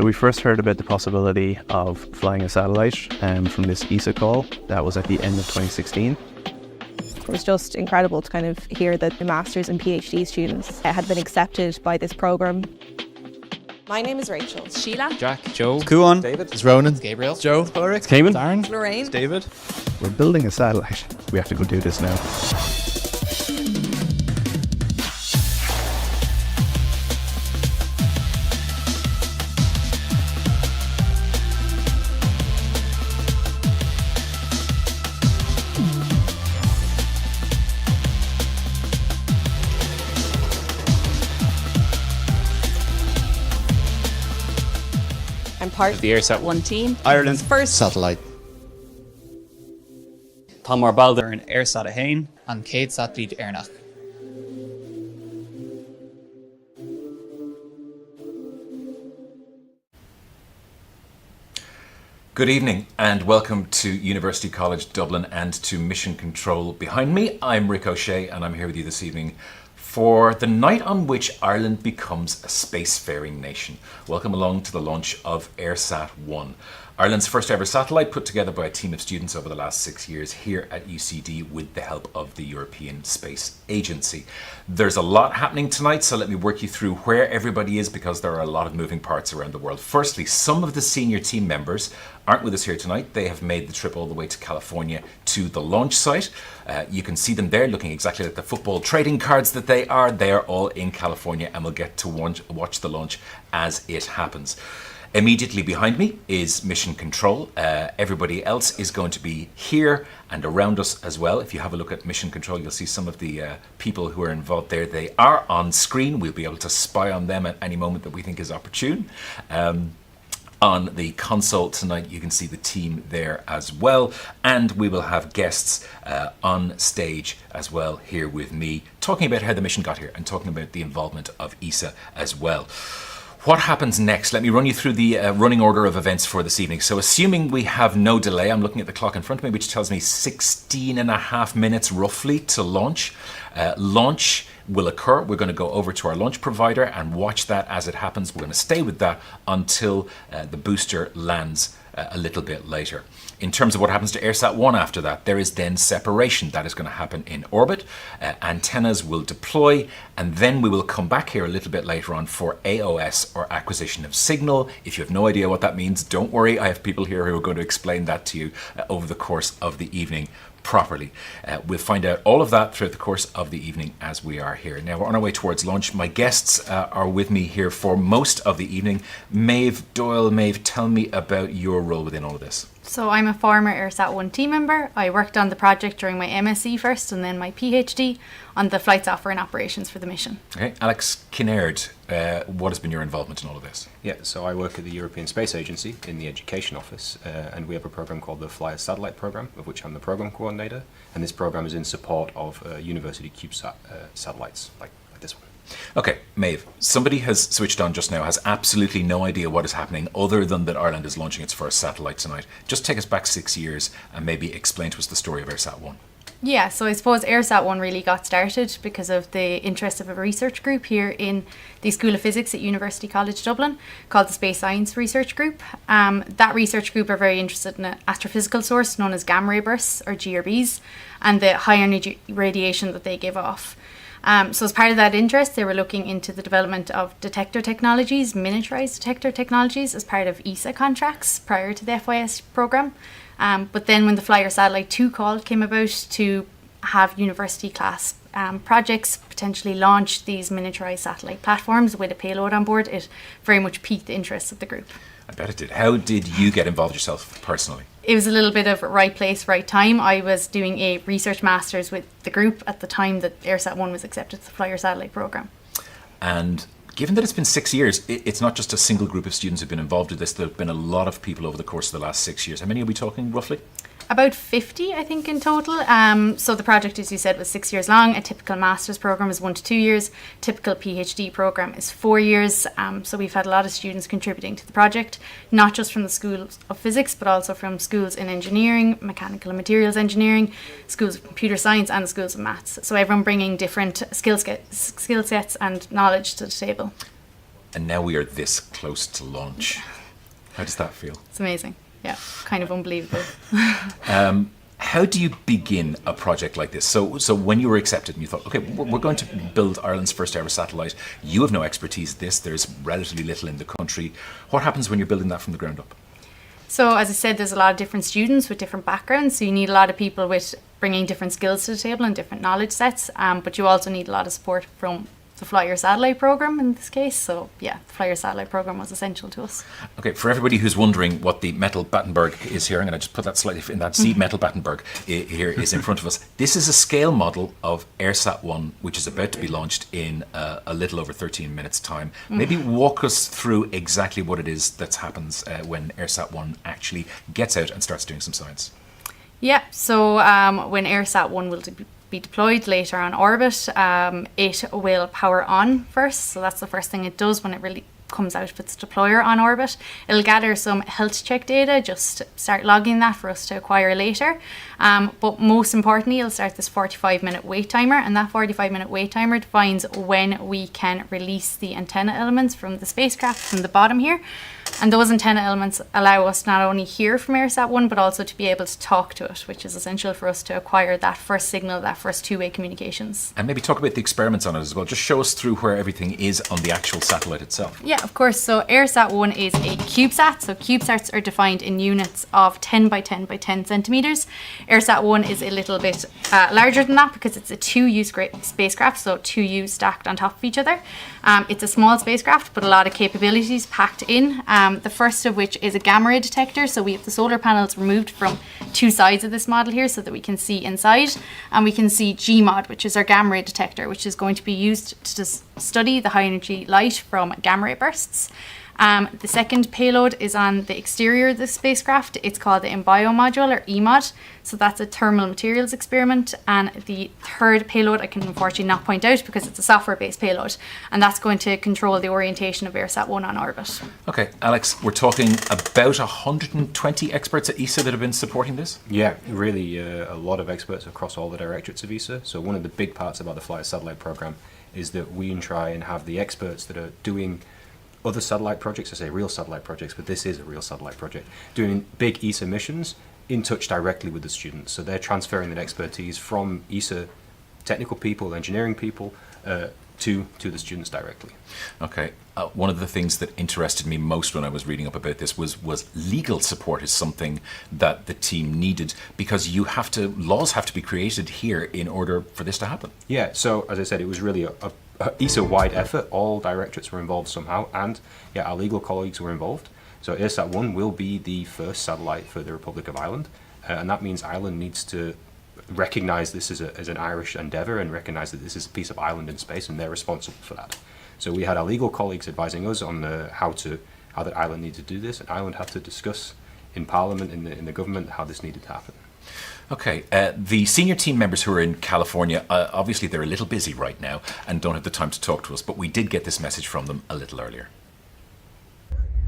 We first heard about the possibility of flying a satellite from this ESA call. That was at the end of 2016. It was just incredible to kind of hear that the Masters and PhD students had been accepted by this programme. My name is Rachel. Sheila. Jack. Joe. Kuan. David. It's Ronan. Gabriel. Joe. Ulrich. Cayman. Darren. Lorraine. David. We're building a satellite. We have to go do this now. I'm part The EIRSAT-1 One team. Ireland's First satellite. Tá mar balda an EIRSAT-1 an céad satellite airnach. Good evening and welcome to University College Dublin and to Mission Control. Behind me, I'm Rick O'Shea and I'm here with you this evening for the night on which Ireland becomes a spacefaring nation. Welcome along to the launch of EIRSAT-1, Ireland's first ever satellite put together by a team of students over the last 6 years here at UCD with the help of the European Space Agency. There's a lot happening tonight, so let me work you through where everybody is because there are a lot of moving parts around the world. Firstly, some of the senior team members aren't with us here tonight. They have made the trip all the way to California to the launch site. You can see them there looking exactly like the football trading cards that they are. They are all in California and we'll get to watch the launch as it happens. Immediately behind me is Mission Control. Everybody else is going to be here and around us as well. If you have a look at Mission Control, you'll see some of the people who are involved there. They are on screen. We'll be able to spy on them at any moment that we think is opportune. On the console tonight, you can see the team there as well. And we will have guests on stage as well here with me, talking about how the mission got here and talking about the involvement of ESA as well. What happens next? Let me run you through the running order of events for this evening. So assuming we have no delay, I'm looking at the clock in front of me, which tells me 16 and a half minutes roughly to launch. Launch will occur. We're going to go over to our launch provider and watch that as it happens. We're going to stay with that until the booster lands a little bit later. In terms of what happens to EIRSAT-1 after that, there is then separation. That is going to happen in orbit. Antennas will deploy, and then we will come back here a little bit later on for AOS, or acquisition of signal. If you have no idea what that means, don't worry. I have people here who are going to explain that to you over the course of the evening properly. We'll find out all of that throughout the course of the evening as we are here. Now we're on our way towards launch. My guests are with me here for most of the evening. Maeve Doyle, Maeve, tell me about your role within all of this. So I'm a former EIRSAT-1 team member. I worked on the project during my MSc first and then my PhD on the flight software and operations for the mission. Okay, Alex Kinnaird, what has been your involvement in all of this? Yeah, so I work at the European Space Agency in the Education Office, and we have a program called the Flyer Satellite Program, of which I'm the program coordinator, and this program is in support of university CubeSat satellites like this one. Okay, Maeve, somebody has switched on just now, has absolutely no idea what is happening other than that Ireland is launching its first satellite tonight. Just take us back 6 years and maybe explain to us the story of EIRSAT-1. Yeah, so I suppose EIRSAT-1 really got started because of the interest of a research group here in the School of Physics at University College Dublin called the Space Science Research Group. That research group are very interested in an astrophysical source known as gamma ray bursts, or GRBs, and the high energy radiation that they give off. So as part of that interest, they were looking into the development of detector technologies, miniaturized detector technologies, as part of ESA contracts prior to the FYS programme. But then when the Flyer Satellite 2 call came about to have university class projects potentially launch these miniaturized satellite platforms with a payload on board, it very much piqued the interest of the group. I bet it did. How did you get involved yourself personally? It was a little bit of right place, right time. I was doing a research master's with the group at the time that EIRSAT-1 was accepted to the Flyer Satellite Programme. And given that it's been 6 years, it's not just a single group of students who've been involved with this. There have been a lot of people over the course of the last 6 years. How many are we talking roughly? About 50, I think, in total. So the project, as you said, was 6 years long. A typical master's programme is 1 to 2 years. Typical PhD programme is 4 years. So we've had a lot of students contributing to the project, not just from the School of Physics, but also from schools in engineering, mechanical and materials engineering, schools of computer science and schools of maths. So everyone bringing different skill sets and knowledge to the table. And now we are this close to launch. How does that feel? It's amazing. Yeah, kind of unbelievable. How do you begin a project like this? So when you were accepted and you thought, okay, we're going to build Ireland's first ever satellite. You have no expertise in this. There's relatively little in the country. What happens when you're building that from the ground up? So as I said, there's a lot of different students with different backgrounds. So you need a lot of people with bringing different skills to the table and different knowledge sets. But you also need a lot of support from the Flyer Satellite Programme in this case. So yeah, the Flyer Satellite Programme was essential to us. Okay, for everybody who's wondering what the metal Battenberg is here, I'm going to just put that slightly in that seed metal Battenberg here is in front of us. This is a scale model of EIRSAT-1, which is about to be launched in a little over 13 minutes time. Maybe walk us through exactly what it is that happens when EIRSAT-1 actually gets out and starts doing some science. Yeah, so when EIRSAT-1 will be deployed later on orbit, it will power on first. So that's the first thing it does when it really comes out of its deployer on orbit. It'll gather some health check data, just start logging that for us to acquire later. But most importantly, it'll start this 45-minute wait timer, and that 45-minute wait timer defines when we can release the antenna elements from the spacecraft from the bottom here. And those antenna elements allow us not only hear from EIRSAT-1, but also to be able to talk to it, which is essential for us to acquire that first signal, that first two-way communications. And maybe talk about the experiments on it as well. Just show us through where everything is on the actual satellite itself. Yeah, of course. So EIRSAT-1 is a CubeSat. So CubeSats are defined in units of 10 by 10 by 10 centimeters. EIRSAT-1 is a little bit larger than that because it's a 2U spacecraft, so 2U stacked on top of each other. It's a small spacecraft, but a lot of capabilities packed in. The first of which is a gamma ray detector. So we have the solar panels removed from two sides of this model here so that we can see inside. And we can see GMOD, which is our gamma ray detector, which is going to be used to study the high energy light from gamma ray bursts. The second payload is on the exterior of the spacecraft. It's called the EMBIO module, or EMOD. So that's a thermal materials experiment. And the third payload I can unfortunately not point out because it's a software-based payload. And that's going to control the orientation of EIRSAT-1 on orbit. Okay, Alex, we're talking about 120 experts at ESA that have been supporting this? Yeah, really a lot of experts across all the directorates of ESA. So one of the big parts about the Flyer Satellite Program is that we try and have the experts that are doing other satellite projects, I say real satellite projects, but this is a real satellite project, doing big ESA missions in touch directly with the students. So they're transferring that expertise from ESA technical people, engineering people, to the students directly. Okay. One of the things that interested me most when I was reading up about this was legal support is something that the team needed, because laws have to be created here in order for this to happen. Yeah, so as I said, it was really a ESA-wide effort. All directorates were involved somehow, and yeah, our legal colleagues were involved. So EIRSAT-1 will be the first satellite for the Republic of Ireland, and that means Ireland needs to recognise this as an Irish endeavour and recognise that this is a piece of Ireland in space, and they're responsible for that. So we had our legal colleagues advising us on how that Ireland needed to do this, and Ireland had to discuss in Parliament, in the government, how this needed to happen. Okay, the senior team members who are in California, obviously they're a little busy right now and don't have the time to talk to us, but we did get this message from them a little earlier.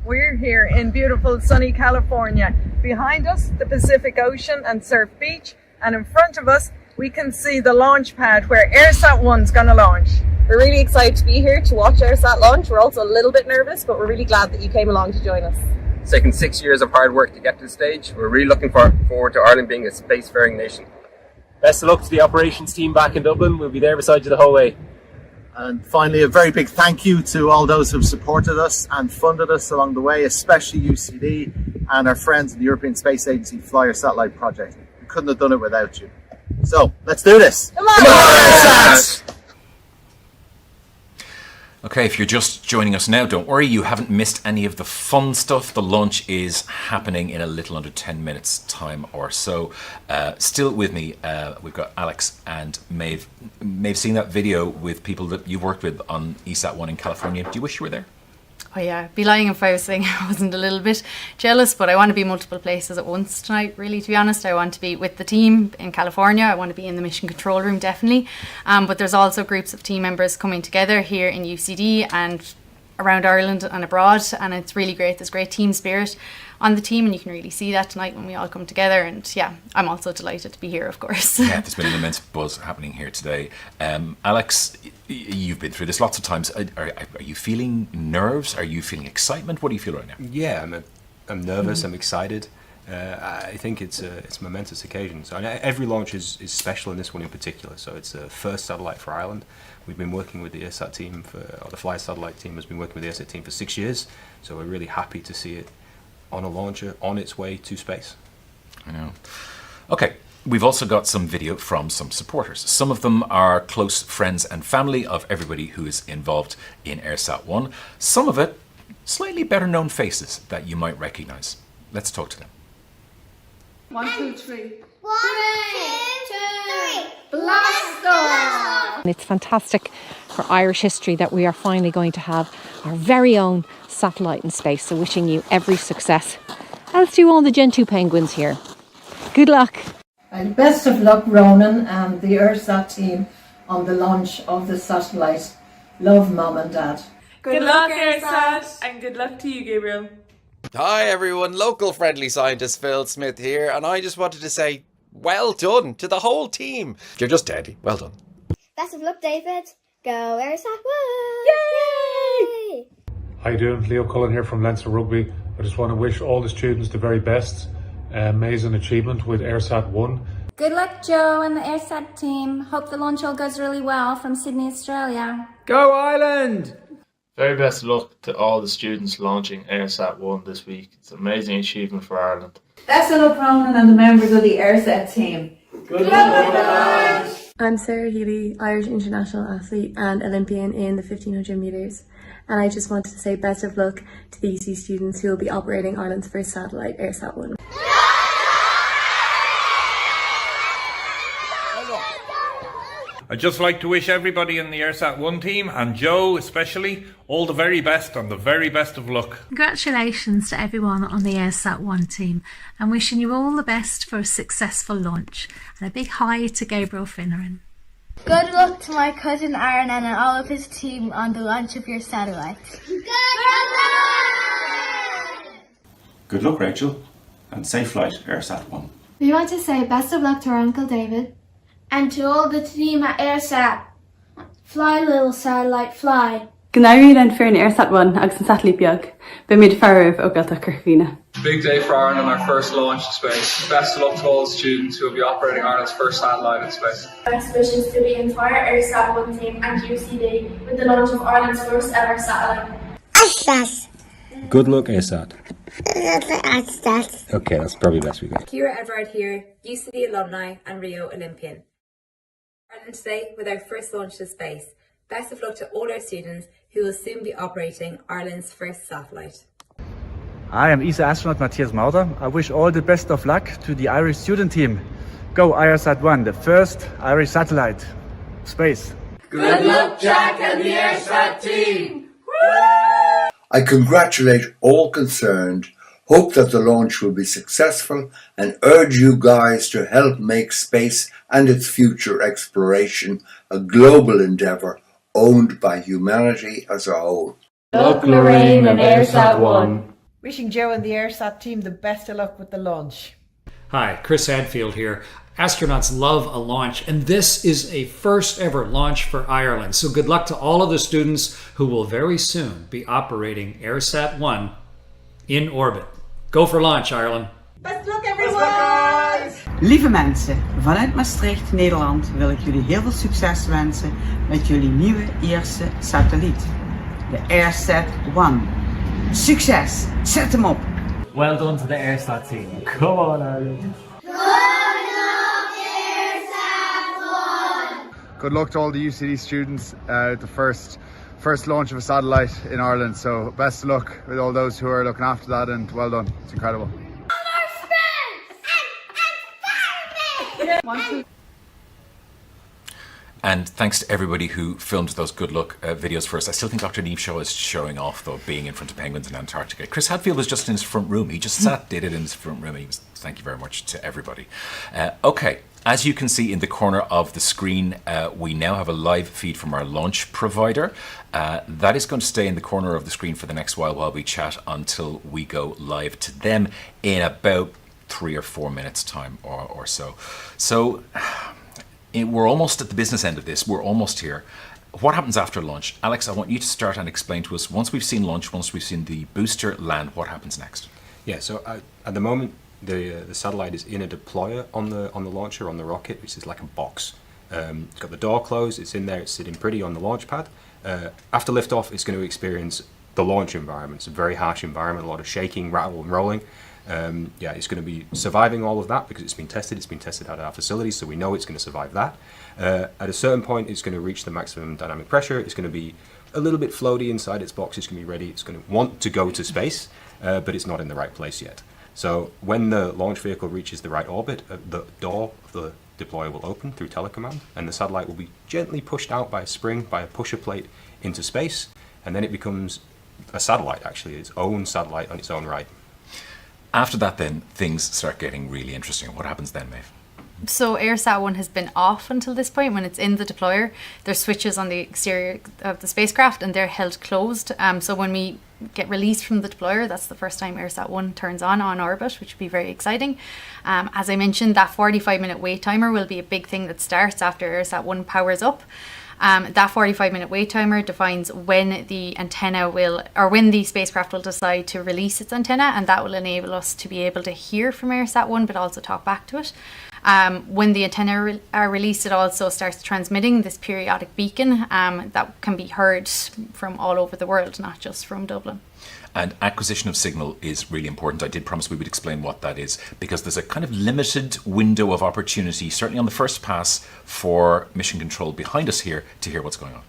We're here in beautiful sunny California. Behind us, the Pacific Ocean and Surf Beach, and in front of us, we can see the launch pad where EIRSAT-1's going to launch. We're really excited to be here to watch EIRSAT launch. We're also a little bit nervous, but we're really glad that you came along to join us. It's taken 6 years of hard work to get to this stage. We're really looking forward to Ireland being a spacefaring nation. Best of luck to the operations team back in Dublin. We'll be there beside you the whole way. And finally, a very big thank you to all those who've supported us and funded us along the way, especially UCD and our friends in the European Space Agency Flyer Satellite Project. We couldn't have done it without you. So, let's do this! Come on! Okay, if you're just joining us now, don't worry, you haven't missed any of the fun stuff. The launch is happening in a little under 10 minutes time or so. Still with me, we've got Alex and Maeve. Maeve, seen that video with people that you've worked with on ESAT-1 in California. Do you wish you were there? Oh yeah, I'd be lying if I was saying I wasn't a little bit jealous, but I want to be multiple places at once tonight, really, to be honest. I want to be with the team in California. I want to be in the mission control room, definitely. But there's also groups of team members coming together here in UCD and around Ireland and abroad, and it's really great. There's great team spirit on the team, and you can really see that tonight when we all come together. And yeah, I'm also delighted to be here, of course. Yeah, there's been an immense buzz happening here today. Alex, you've been through this lots of times. Are you feeling nerves? Are you feeling excitement? What do you feel right now? Yeah, I'm nervous. I'm excited. I think it's a momentous occasion. So every launch is special, in this one in particular. So it's the first satellite for Ireland. We've been working with the EIRSAT team, or the Flyer Satellite team has been working with the EIRSAT team for 6 years. So we're really happy to see it on a launcher on its way to space. I know. Okay, we've also got some video from some supporters. Some of them are close friends and family of everybody who is involved in EIRSAT-1. Some of it, slightly better known faces that you might recognise. Let's talk to them. 1, 2, 3. 1, 2, 3. Blast off! It's fantastic for Irish history that we are finally going to have our very own satellite in space. So wishing you every success, as do all the Gen 2 penguins here. Good luck. And best of luck, Ronan and the EIRSAT team on the launch of the satellite. Love, Mum and Dad. Good luck, EIRSAT, and good luck to you, Gabriel. Hi everyone, local friendly scientist Phil Smith here, and I just wanted to say well done to the whole team. You're just deadly. Well done. Best of luck, David. Go EIRSAT-1! Yay! How you doing? Leo Cullen here from Leinster Rugby. I just want to wish all the students the very best. Amazing achievement with EIRSAT-1. Good luck, Joe and the EIRSAT team. Hope the launch all goes really well from Sydney, Australia. Go Ireland! Very best of luck to all the students launching EIRSAT-1 this week. It's an amazing achievement for Ireland. Best of luck, Ronan and the members of the EIRSAT team. Good luck! I'm Sarah Healy, Irish international athlete and Olympian in the 1500 metres. And I just wanted to say best of luck to the UC students who will be operating Ireland's first satellite, EIRSAT-1. I'd just like to wish everybody in the EIRSAT-1 team, and Joe especially, all the very best and the very best of luck. Congratulations to everyone on the EIRSAT-1 team, and wishing you all the best for a successful launch. And a big hi to Gabriel Finneran. Good luck to my cousin Aaron and all of his team on the launch of your satellite. Good luck! Good luck, Rachel, and safe flight, EIRSAT-1. We want to say best of luck to our Uncle David. And to all the team at EIRSAT. Fly, little satellite, fly. Gnairi and fear in EIRSAT-1 agus an satellite beag. Be mid farv o galta Kirkvina. Big day for Ireland on our first launch to space. Best of luck to all the students who will be operating Ireland's first satellite in space. Best wishes to the entire EIRSAT-1 team and UCD with the launch of Ireland's first ever satellite. Astas. Good luck, EIRSAT. Astas. Okay, that's probably the best we got. Kira Everard here, UCD alumni and Rio Olympian. Ireland today with our first launch to space. Best of luck to all our students who will soon be operating Ireland's first satellite. I am ESA astronaut Matthias Mauder. I wish all the best of luck to the Irish student team. Go EIRSAT-1, the first Irish satellite. Space. Good luck, Jack and the EIRSAT team! I congratulate all concerned, hope that the launch will be successful, and urge you guys to help make space and its future exploration a global endeavour owned by humanity as a whole. Luck, Lorraine and EIRSAT-1. Wishing Joe and the EIRSAT team the best of luck with the launch. Hi, Chris Hadfield here. Astronauts love a launch, and this is a first ever launch for Ireland. So good luck to all of the students who will very soon be operating EIRSAT-1 in orbit. Go for launch, Ireland. Best luck, everyone! Lieve mensen, vanuit Maastricht, Nederland, wil ik jullie heel veel succes wensen met jullie nieuwe eerste satelliet, de EIRSAT-1. Succes! Zet hem op! Well done to the EIRSAT team. Come on, Ireland. Good luck to all the UCD students at the first launch of a satellite in Ireland. So best of luck with all those who are looking after that, and well done. It's incredible. And thanks to everybody who filmed those good luck videos for us. I still think Dr. Neve Shaw is showing off, though, being in front of penguins in Antarctica. Chris Hadfield was just in his front room. He just did it in his front room. Thank you very much to everybody. Okay, as you can see in the corner of the screen, we now have a live feed from our launch provider. That is going to stay in the corner of the screen for the next while we chat until we go live to them in about 3 or 4 minutes time or so. So we're almost at the business end of this. We're almost here. What happens after launch? Alex, I want you to start and explain to us, once we've seen launch, once we've seen the booster land, what happens next? Yeah, so at the moment, the satellite is in a deployer on the launcher, on the rocket, which is like a box. It's got the door closed, it's in there, it's sitting pretty on the launch pad. After liftoff, it's going to experience the launch environment. It's a very harsh environment, a lot of shaking, rattle and rolling. It's going to be surviving all of that because it's been tested out at our facilities, so we know it's going to survive that. At a certain point, it's going to reach the maximum dynamic pressure. It's going to be a little bit floaty inside its box. It's going to be ready. It's going to want to go to space, but it's not in the right place yet. So when the launch vehicle reaches the right orbit, the door of the deployer will open through telecommand, and the satellite will be gently pushed out by a spring, by a pusher plate into space, and then it becomes a satellite, actually, its own satellite on its own right. After that, then, things start getting really interesting. What happens then, Maeve? So EIRSAT-1 has been off until this point. When it's in the deployer, there's switches on the exterior of the spacecraft and they're held closed. So when we get released from the deployer, that's the first time EIRSAT-1 turns on orbit, which would be very exciting. As I mentioned, that 45-minute wait timer will be a big thing that starts after EIRSAT-1 powers up. That 45-minute wait timer defines when the antenna when the spacecraft will decide to release its antenna, and that will enable us to be able to hear from EIRSAT-1 but also talk back to it. When the antenna are released, it also starts transmitting this periodic beacon that can be heard from all over the world, not just from Dublin. And acquisition of signal is really important. I did promise we would explain what that is, because there's a kind of limited window of opportunity, certainly on the first pass, for mission control behind us here to hear what's going on.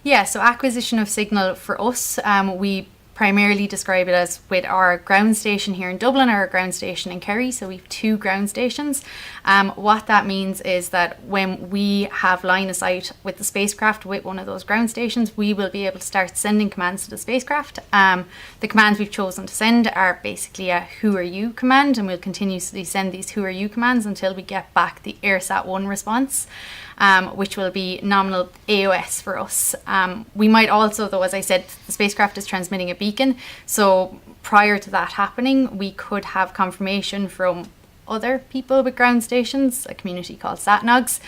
Yeah, so acquisition of signal for us, we primarily describe it as with our ground station here in Dublin or our ground station in Kerry. So we have 2 ground stations. What that means is that when we have line of sight with the spacecraft with one of those ground stations, we will be able to start sending commands to the spacecraft. The commands we've chosen to send are basically a "Who are you" command, and we'll continuously send these "Who are you" commands until we get back the EIRSAT-1 response. Which will be nominal AOS for us. We might also, though, as I said, the spacecraft is transmitting a beacon. So prior to that happening, we could have confirmation from other people with ground stations, a community called SatNogs,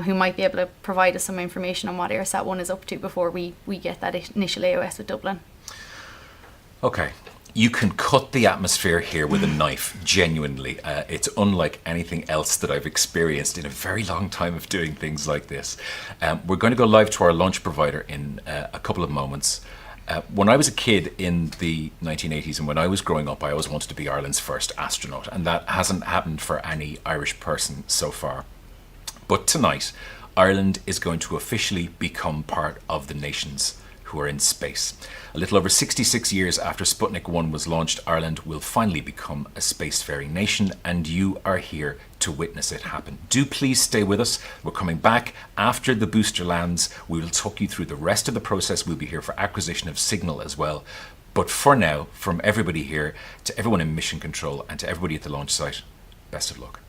who might be able to provide us some information on what EIRSAT-1 is up to before we get that initial AOS with Dublin. Okay. You can cut the atmosphere here with a knife, genuinely. It's unlike anything else that I've experienced in a very long time of doing things like this. We're going to go live to our launch provider in a couple of moments. When I was a kid in the 1980s and when I was growing up, I always wanted to be Ireland's first astronaut, and that hasn't happened for any Irish person so far. But tonight, Ireland is going to officially become part of the nations who are in space. A little over 66 years after Sputnik 1 was launched, Ireland will finally become a spacefaring nation, and you are here to witness it happen. Do please stay with us. We're coming back after the booster lands. We will talk you through the rest of the process. We'll be here for acquisition of signal as well. But for now, from everybody here, to everyone in Mission Control and to everybody at the launch site, best of luck.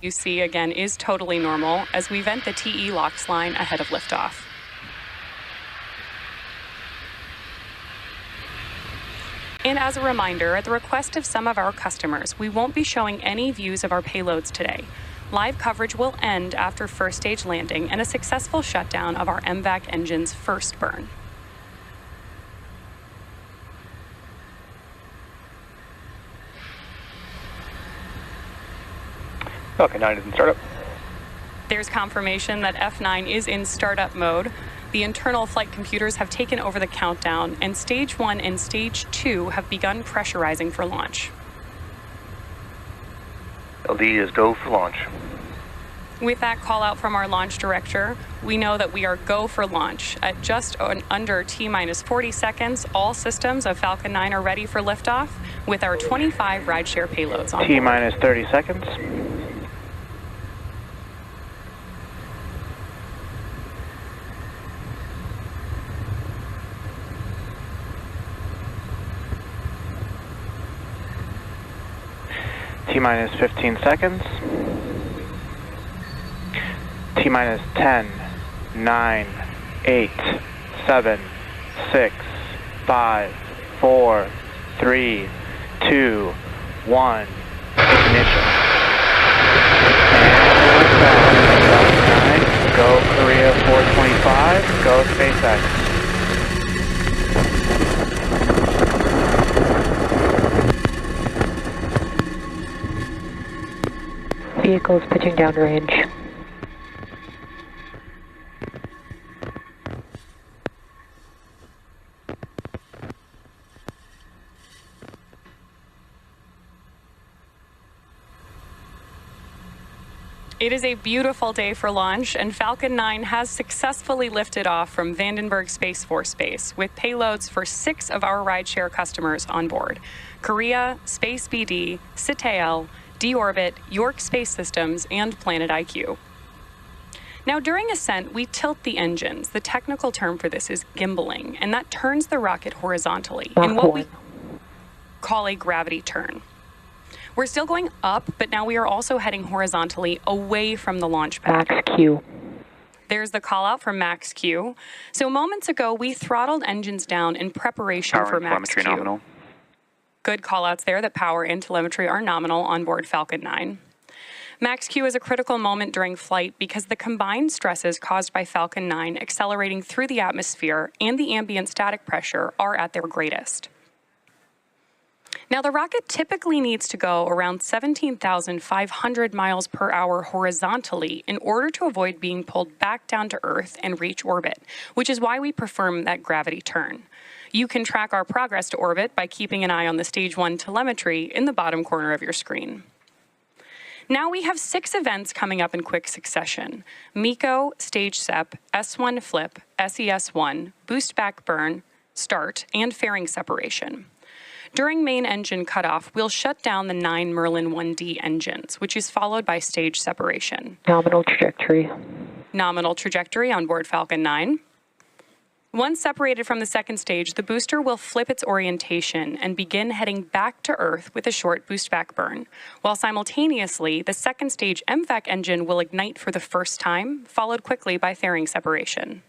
You see again is totally normal as we vent the TE LOX line ahead of liftoff. And as a reminder, at the request of some of our customers, we won't be showing any views of our payloads today. Live coverage will end after first stage landing and a successful shutdown of our MVAC engine's first burn. Falcon 9 is in startup. There's confirmation that F9 is in startup mode. The internal flight computers have taken over the countdown, and Stage 1 and Stage 2 have begun pressurizing for launch. LD is go for launch. With that call out from our launch director, we know that we are go for launch. At just under T-minus 40 seconds, all systems of Falcon 9 are ready for liftoff with our 25 rideshare payloads on board. T-minus 30 seconds. T-minus 15 seconds. T-minus 10, 9, 8, 7, 6, 5, 4, 3, 2, 1, ignition. And go Korea 425, go SpaceX. Vehicles pitching downrange. It is a beautiful day for launch, and Falcon 9 has successfully lifted off from Vandenberg Space Force Base with payloads for 6 of our rideshare customers on board: Korea, Space BD, Citeo, D-Orbit, York Space Systems, and Planet IQ. Now, during ascent, we tilt the engines. The technical term for this is gimbaling, and that turns the rocket horizontally in what we call a gravity turn. We're still going up, but now we are also heading horizontally away from the launch pad. Max Q. There's the call out from Max Q. So moments ago, we throttled engines down in preparation for Max Q. Nominal. Good call outs there that power and telemetry are nominal on board Falcon 9. Max Q is a critical moment during flight because the combined stresses caused by Falcon 9 accelerating through the atmosphere and the ambient static pressure are at their greatest. Now, the rocket typically needs to go around 17,500 miles per hour horizontally in order to avoid being pulled back down to Earth and reach orbit, which is why we perform that gravity turn. You can track our progress to orbit by keeping an eye on the Stage 1 telemetry in the bottom corner of your screen. Now we have 6 events coming up in quick succession: MECO, Stage SEP, S1 Flip, SES1, Boost Back Burn, Start, and fairing separation. During main engine cutoff, we'll shut down the 9 Merlin 1D engines, which is followed by stage separation. Nominal trajectory. Nominal trajectory on board Falcon 9. Once separated from the second stage, the booster will flip its orientation and begin heading back to Earth with a short boost back burn, while simultaneously, the second stage MVAC engine will ignite for the first time, followed quickly by fairing separation.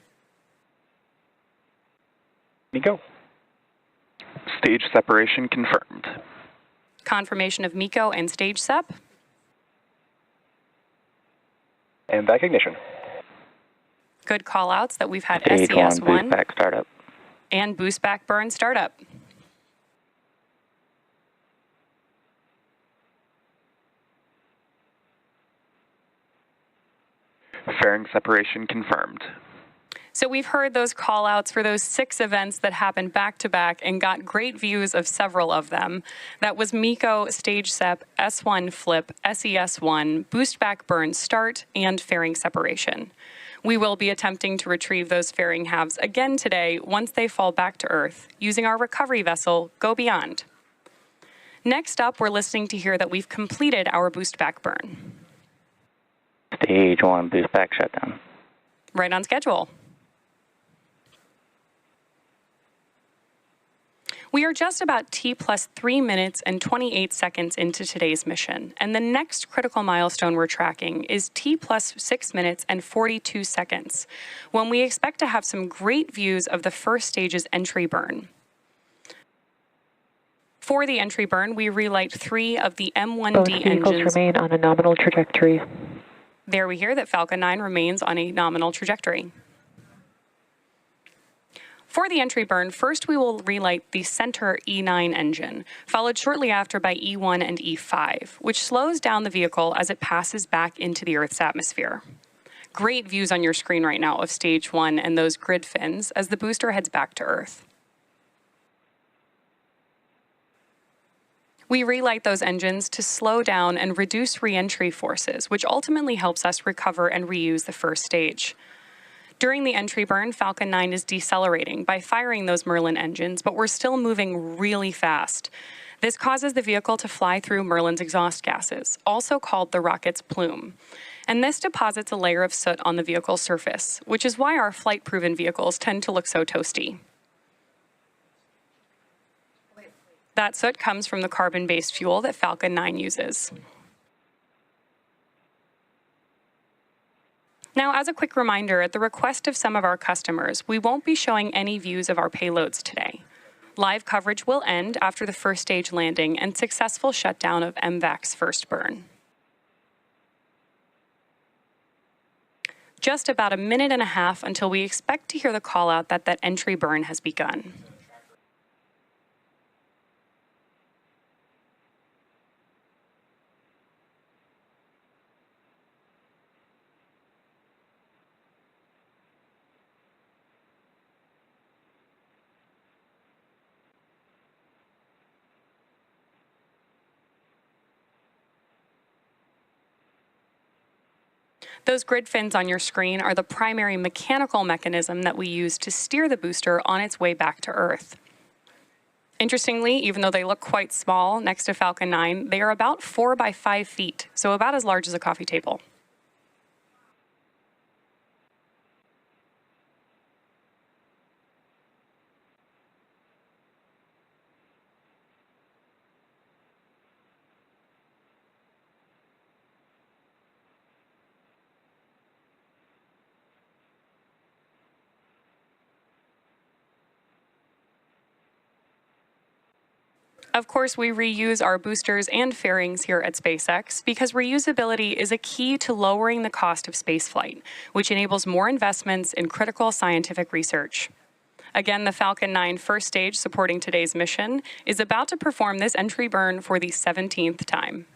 MECO. Stage separation confirmed. Confirmation of MECO and stage SEP. And back ignition. Good call-outs that we've had Stage SES1 boost back startup. and boost back burn startup. Fairing separation confirmed. So we've heard those call-outs for those 6 events that happened back-to-back and got great views of several of them. That was MECO, Stage SEP, S1 Flip, SES1, Boost Back Burn Start, and fairing separation. We will be attempting to retrieve those fairing halves again today once they fall back to Earth, using our recovery vessel, Go Beyond. Next up, we're listening to hear that we've completed our boost back burn. Stage 1 boost back shutdown. Right on schedule. We are just about T plus 3 minutes and 28 seconds into today's mission, and the next critical milestone we're tracking is T plus 6 minutes and 42 seconds, when we expect to have some great views of the first stage's entry burn. For the entry burn, we relight 3 of the M1D Both vehicles engines. remain on a nominal trajectory. There we hear that Falcon 9 remains on a nominal trajectory. For the entry burn, first we will relight the center E9 engine, followed shortly after by E1 and E5, which slows down the vehicle as it passes back into the Earth's atmosphere. Great views on your screen right now of Stage 1 and those grid fins as the booster heads back to Earth. We relight those engines to slow down and reduce re-entry forces, which ultimately helps us recover and reuse the first stage. During the entry burn, Falcon 9 is decelerating by firing those Merlin engines, but we're still moving really fast. This causes the vehicle to fly through Merlin's exhaust gases, also called the rocket's plume. And this deposits a layer of soot on the vehicle's surface, which is why our flight-proven vehicles tend to look so toasty. That soot comes from the carbon-based fuel that Falcon 9 uses. Now, as a quick reminder, at the request of some of our customers, we won't be showing any views of our payloads today. Live coverage will end after the first stage landing and successful shutdown of MVAC's first burn. Just about a minute and a half until we expect to hear the call out that that entry burn has begun. Those grid fins on your screen are the primary mechanical mechanism that we use to steer the booster on its way back to Earth. Interestingly, even though they look quite small next to Falcon 9, they are about 4 by 5 feet, so about as large as a coffee table. Of course, we reuse our boosters and fairings here at SpaceX because reusability is a key to lowering the cost of spaceflight, which enables more investments in critical scientific research. Again, the Falcon 9 first stage supporting today's mission is about to perform this entry burn for the 17th time.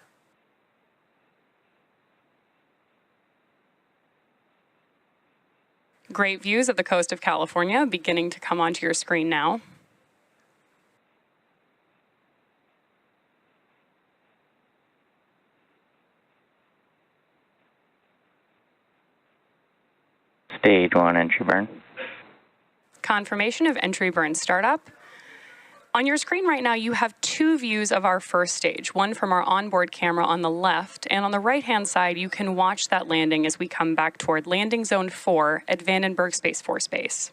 Great views of the coast of California beginning to come onto your screen now. Stage 1 entry burn. Confirmation of entry burn startup. On your screen right now, you have two views of our first stage, one from our onboard camera on the left, and on the right-hand side, you can watch that landing as we come back toward landing zone 4 at Vandenberg Space Force Base.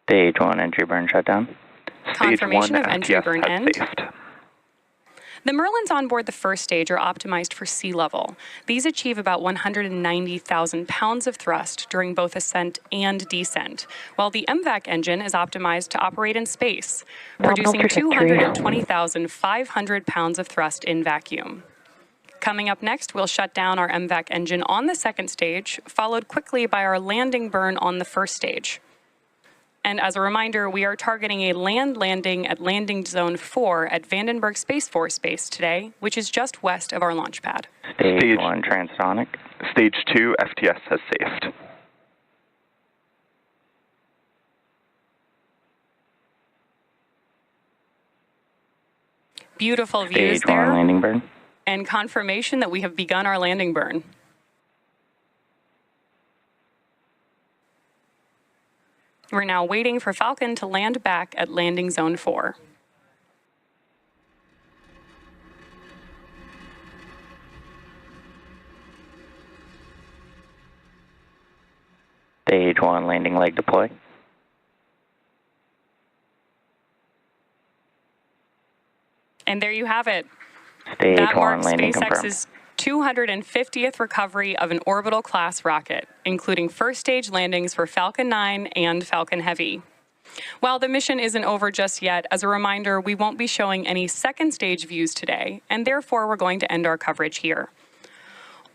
Stage 1 entry burn shutdown. Confirmation of entry burn end. The Merlins on board the first stage are optimized for sea level. These achieve about 190,000 pounds of thrust during both ascent and descent, while the MVAC engine is optimized to operate in space, producing 220,500 pounds of thrust in vacuum. Coming up next, we'll shut down our MVAC engine on the second stage, followed quickly by our landing burn on the first stage. And as a reminder, we are targeting a land landing at landing zone 4 at Vandenberg Space Force Base today, which is just west of our launch pad. Stage 1 transonic. Stage 2 FTS has safed. Beautiful views Stage 1 there, landing burn. and confirmation that we have begun our landing burn. We're now waiting for Falcon to land back at landing zone 4. Stage 1 landing leg deploy. And there you have it. Stage That 1 marks landing confirmed. SpaceX's 250th recovery of an orbital-class rocket, including first-stage landings for Falcon 9 and Falcon Heavy. While the mission isn't over just yet, as a reminder, we won't be showing any second-stage views today, and therefore we're going to end our coverage here.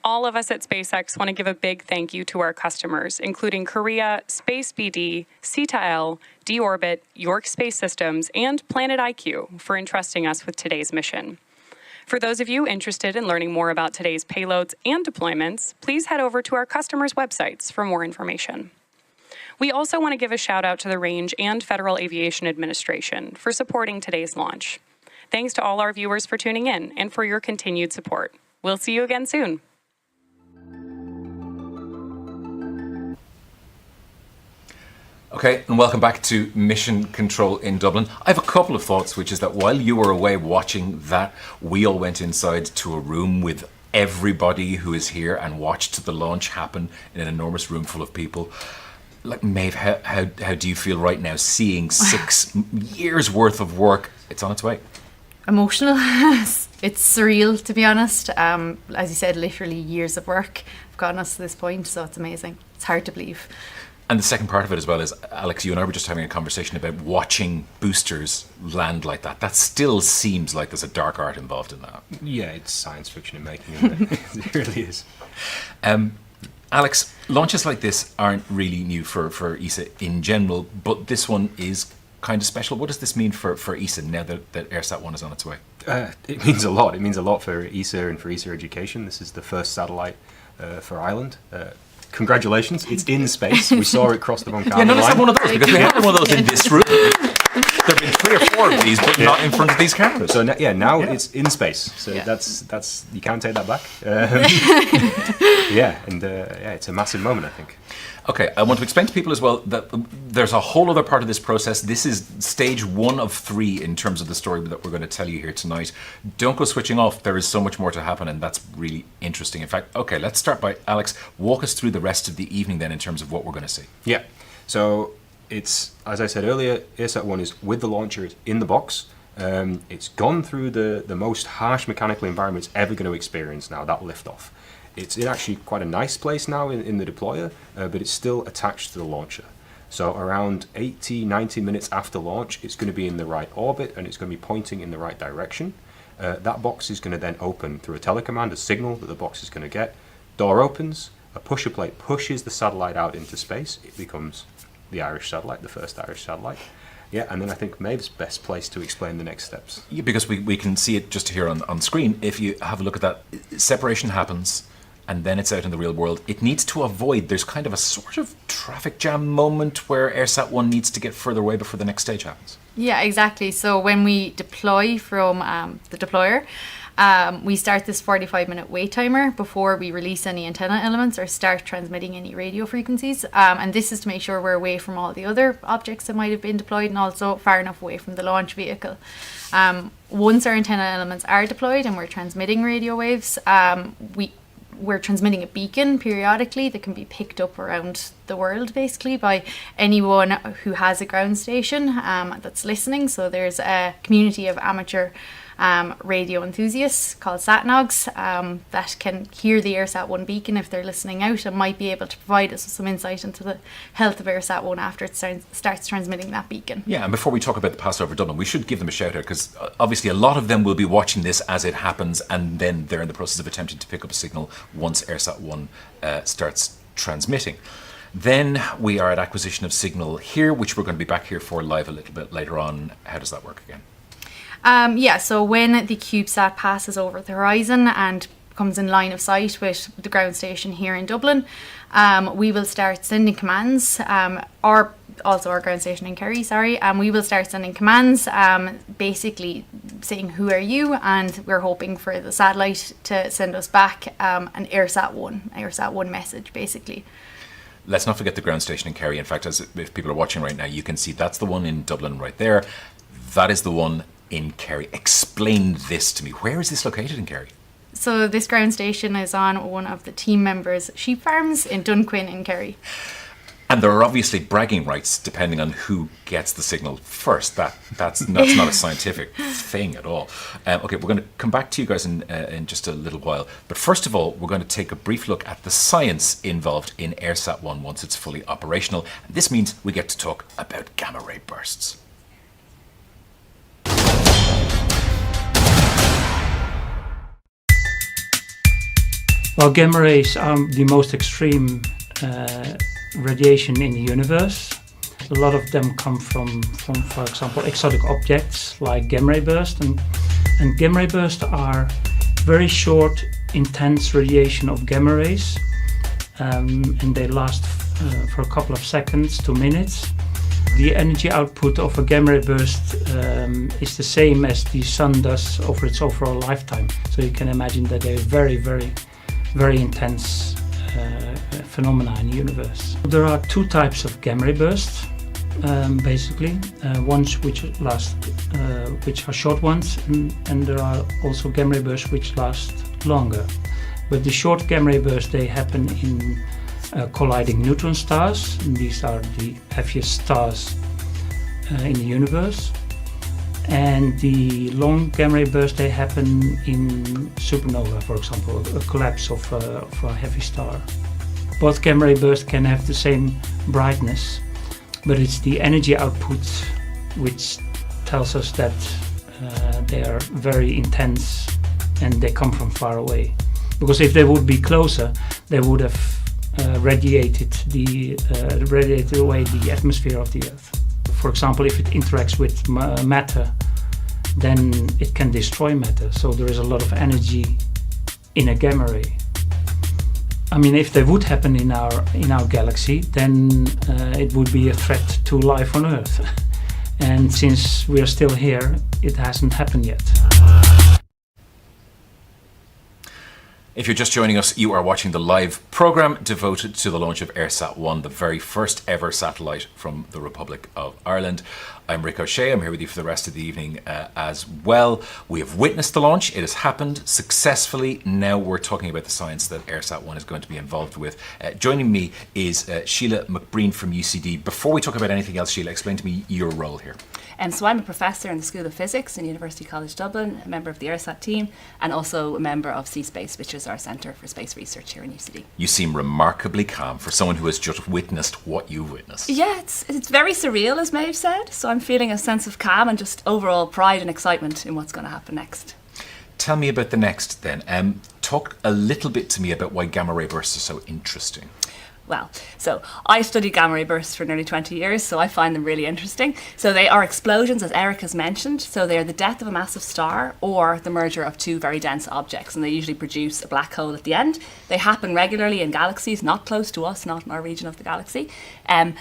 All of us at SpaceX want to give a big thank you to our customers, including Korea, Space BD, CETA-L, D-Orbit, York Space Systems, and Planet IQ for entrusting us with today's mission. For those of you interested in learning more about today's payloads and deployments, please head over to our customers' websites for more information. We also want to give a shout out to the Range and Federal Aviation Administration for supporting today's launch. Thanks to all our viewers for tuning in and for your continued support. We'll see you again soon. Okay, and welcome back to Mission Control in Dublin. I have a couple of thoughts, which is that while you were away watching that, we all went inside to a room with everybody who is here and watched the launch happen in an enormous room full of people. Like, Maeve, how do you feel right now seeing 6 years worth of work? It's on its way. Emotional. It's surreal, to be honest. As you said, literally years of work have gotten us to this point, so it's amazing. It's hard to believe. And the second part of it as well is, Alex, you and I were just having a conversation about watching boosters land like that. That still seems like there's a dark art involved in that. Yeah, it's science fiction in making, isn't it? It really is. Alex, launches like this aren't really new for ESA in general, but this one is kind of special. What does this mean for ESA now that EIRSAT-1 is on its way? It means a lot. It means a lot for ESA and for ESA education. This is the first satellite for Ireland. Congratulations, it's in space. We saw it cross the Von Karman line. Yeah, notice I have one of those, because we had one of those in this room. There have been 3 or 4 of these, but not in front of these cameras. So now it's in space. So that's you can't take that back. It's a massive moment, I think. Okay, I want to explain to people as well that there's a whole other part of this process. This is stage 1 of 3 in terms of the story that we're going to tell you here tonight. Don't go switching off. There is so much more to happen, and that's really interesting. In fact, okay, let's start by Alex. Walk us through the rest of the evening then in terms of what we're going to see. Yeah, so it's, as I said earlier, EIRSAT-1 is with the launcher in the box. It's gone through the most harsh mechanical environment it's ever going to experience now, that liftoff. It's in actually quite a nice place now in the deployer, but it's still attached to the launcher. So around 80, 90 minutes after launch, it's going to be in the right orbit and it's going to be pointing in the right direction. That box is going to then open through a telecommand, a signal that the box is going to get. Door opens, a pusher plate pushes the satellite out into space. It becomes the Irish satellite, the first Irish satellite. Yeah, and then I think Maeve's best place to explain the next steps. Yeah, because we can see it just here on screen. If you have a look at that, separation happens, and then it's out in the real world. It needs to avoid, there's kind of a sort of traffic jam moment where EIRSAT-1 needs to get further away before the next stage happens. Yeah, exactly. So when we deploy from the deployer, we start this 45-minute wait timer before we release any antenna elements or start transmitting any radio frequencies. And this is to make sure we're away from all the other objects that might have been deployed and also far enough away from the launch vehicle. Once our antenna elements are deployed and we're transmitting radio waves, we're transmitting a beacon periodically that can be picked up around the world basically by anyone who has a ground station that's listening. So there's a community of amateur radio enthusiasts called SatNogs that can hear the EIRSAT-1 beacon if they're listening out and might be able to provide us with some insight into the health of EIRSAT-1 after it starts transmitting that beacon. Yeah, and before we talk about the pass over Dublin, we should give them a shout out because obviously a lot of them will be watching this as it happens and then they're in the process of attempting to pick up a signal once EIRSAT-1 starts transmitting. Then we are at acquisition of signal here, which we're going to be back here for live a little bit later on. How does that work again? So when the CubeSat passes over the horizon and comes in line of sight with the ground station here in Dublin, we will start sending commands, or also our ground station in Kerry, we will start sending commands, basically saying who are you, and we're hoping for the satellite to send us back an EIRSAT-1 message basically. Let's not forget the ground station in Kerry. In fact, if people are watching right now, you can see that's the one in Dublin right there. That is the one in Kerry. Explain this to me. Where is this located in Kerry? So this ground station is on one of the team members' sheep farms in Dunquin in Kerry. And there are obviously bragging rights depending on who gets the signal first. That's not a scientific thing at all. Okay, we're going to come back to you guys in just a little while. But first of all, we're going to take a brief look at the science involved in EIRSAT-1 once it's fully operational. This means we get to talk about gamma ray bursts. Well, gamma rays are the most extreme radiation in the universe. A lot of them come from, for example, exotic objects like gamma ray bursts. And gamma ray bursts are very short, intense radiation of gamma rays. And they last for a couple of seconds to minutes. The energy output of a gamma ray burst is the same as the sun does over its overall lifetime. So you can imagine that they're very, very, very intense phenomena in the universe. There are two types of gamma ray bursts, basically. Ones which are short ones, and there are also gamma ray bursts which last longer. But the short gamma ray bursts, they happen in colliding neutron stars. And these are the heaviest stars in the universe. And the long gamma ray bursts, they happen in supernova, for example, a collapse of a heavy star. Both gamma ray bursts can have the same brightness, but it's the energy output which tells us that they are very intense and they come from far away. Because if they would be closer, they would have radiated away the atmosphere of the Earth. For example, if it interacts with matter, then it can destroy matter. So there is a lot of energy in a gamma ray. I mean, if they would happen in our galaxy, then it would be a threat to life on Earth. And since we are still here, it hasn't happened yet. If you're just joining us, you are watching the live program devoted to the launch of EIRSAT-1, the very first ever satellite from the Republic of Ireland. I'm Rick O'Shea. I'm here with you for the rest of the evening as well. We have witnessed the launch. It has happened successfully. Now we're talking about the science that EIRSAT-1 is going to be involved with. Joining me is Sheila McBreen from UCD. Before we talk about anything else, Sheila, explain to me your role here. So I'm a professor in the School of Physics in University College Dublin, a member of the EIRSAT team, and also a member of C-Space, which is our Centre for Space Research here in UCD. You seem remarkably calm for someone who has just witnessed what you've witnessed. Yeah, it's very surreal, as Maeve said, so I'm feeling a sense of calm and just overall pride and excitement in what's going to happen next. Tell me about the next then. Talk a little bit to me about why gamma ray bursts are so interesting. Well, so I studied gamma ray bursts for nearly 20 years, so I find them really interesting. So they are explosions, as Eric has mentioned. So they are the death of a massive star or the merger of two very dense objects, and they usually produce a black hole at the end. They happen regularly in galaxies, not close to us, not in our region of the galaxy, and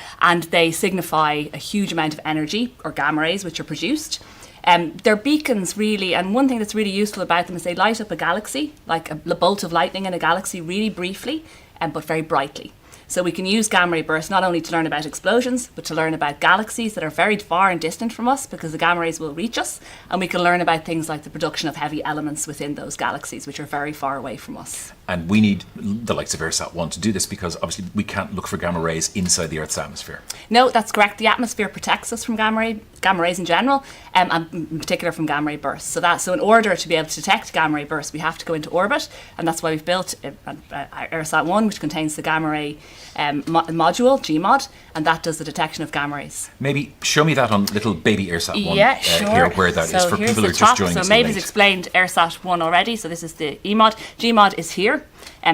they signify a huge amount of energy, or gamma rays, which are produced. They're beacons really, and one thing that's really useful about them is they light up a galaxy, like a bolt of lightning in a galaxy, really briefly, but very brightly. So we can use gamma ray bursts not only to learn about explosions, but to learn about galaxies that are very far and distant from us, because the gamma rays will reach us, and we can learn about things like the production of heavy elements within those galaxies, which are very far away from us. And we need the likes of EIRSAT-1 to do this, because obviously we can't look for gamma rays inside the Earth's atmosphere. No, that's correct. The atmosphere protects us from gamma rays in general, and in particular from gamma ray bursts. So in order to be able to detect gamma ray bursts, we have to go into orbit, and that's why we've built EIRSAT-1, which contains the gamma ray module, GMOD, and that does the detection of gamma rays. Maybe show me that on little baby EIRSAT-1 sure. here, where that is for people who are just joining us. So Maeve has explained EIRSAT-1 already, so this is the EMOD. GMOD is here,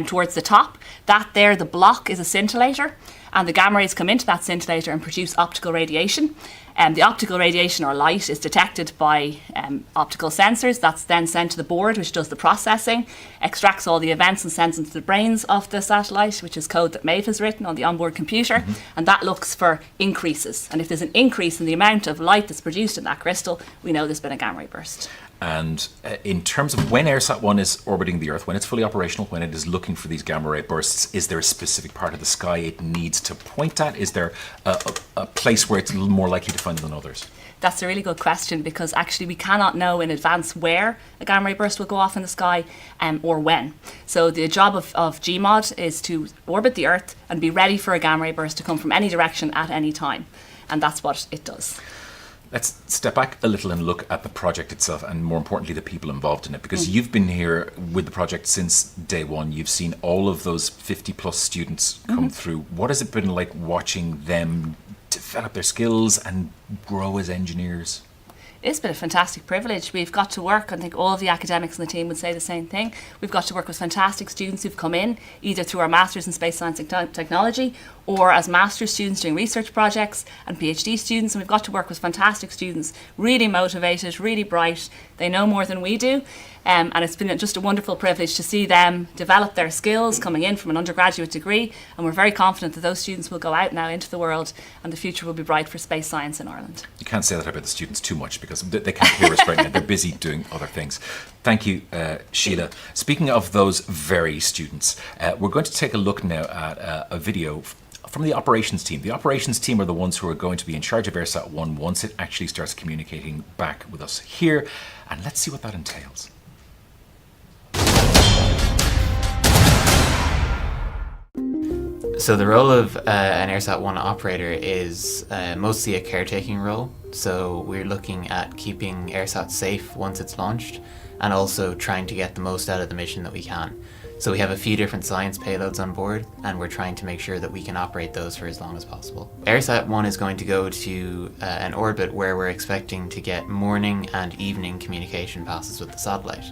towards the top. That there, the block, is a scintillator, and the gamma rays come into that scintillator and produce optical radiation. The optical radiation, or light, is detected by optical sensors. That's then sent to the board, which does the processing, extracts all the events and sends them to the brains of the satellite, which is code that Maeve has written on the onboard computer, and that looks for increases. And if there's an increase in the amount of light that's produced in that crystal, we know there's been a gamma ray burst. And in terms of when EIRSAT-1 is orbiting the Earth, when it's fully operational, when it is looking for these gamma ray bursts, is there a specific part of the sky it needs to point at? Is there a place where it's a little more likely to find than others? That's a really good question, because actually we cannot know in advance where a gamma ray burst will go off in the sky or when. So the job of GMOD is to orbit the Earth and be ready for a gamma ray burst to come from any direction at any time. And that's what it does. Let's step back a little and look at the project itself, and more importantly the people involved in it, because you've been here with the project since day one. You've seen all of those 50 plus students come through. What has it been like watching them develop their skills and grow as engineers? It's been a fantastic privilege. We've got to work, I think all of the academics in the team would say the same thing. We've got to work with fantastic students who've come in, either through our Masters in Space Science and Technology, or as master's students doing research projects, and PhD students. And we've got to work with fantastic students, really motivated, really bright. They know more than we do. And it's been just a wonderful privilege to see them develop their skills coming in from an undergraduate degree. And we're very confident that those students will go out now into the world, and the future will be bright for space science in Ireland. You can't say that about the students too much, because they can't hear us right now. They're busy doing other things. Thank you, Sheila. Speaking of those very students, we're going to take a look now at a video from the operations team. The operations team are the ones who are going to be in charge of EIRSAT-1 once it actually starts communicating back with us here. And let's see what that entails. So the role of an EIRSAT-1 operator is mostly a caretaking role. So we're looking at keeping EIRSAT safe once it's launched, and also trying to get the most out of the mission that we can. So we have a few different science payloads on board, and we're trying to make sure that we can operate those for as long as possible. EIRSAT-1 is going to go to an orbit where we're expecting to get morning and evening communication passes with the satellite.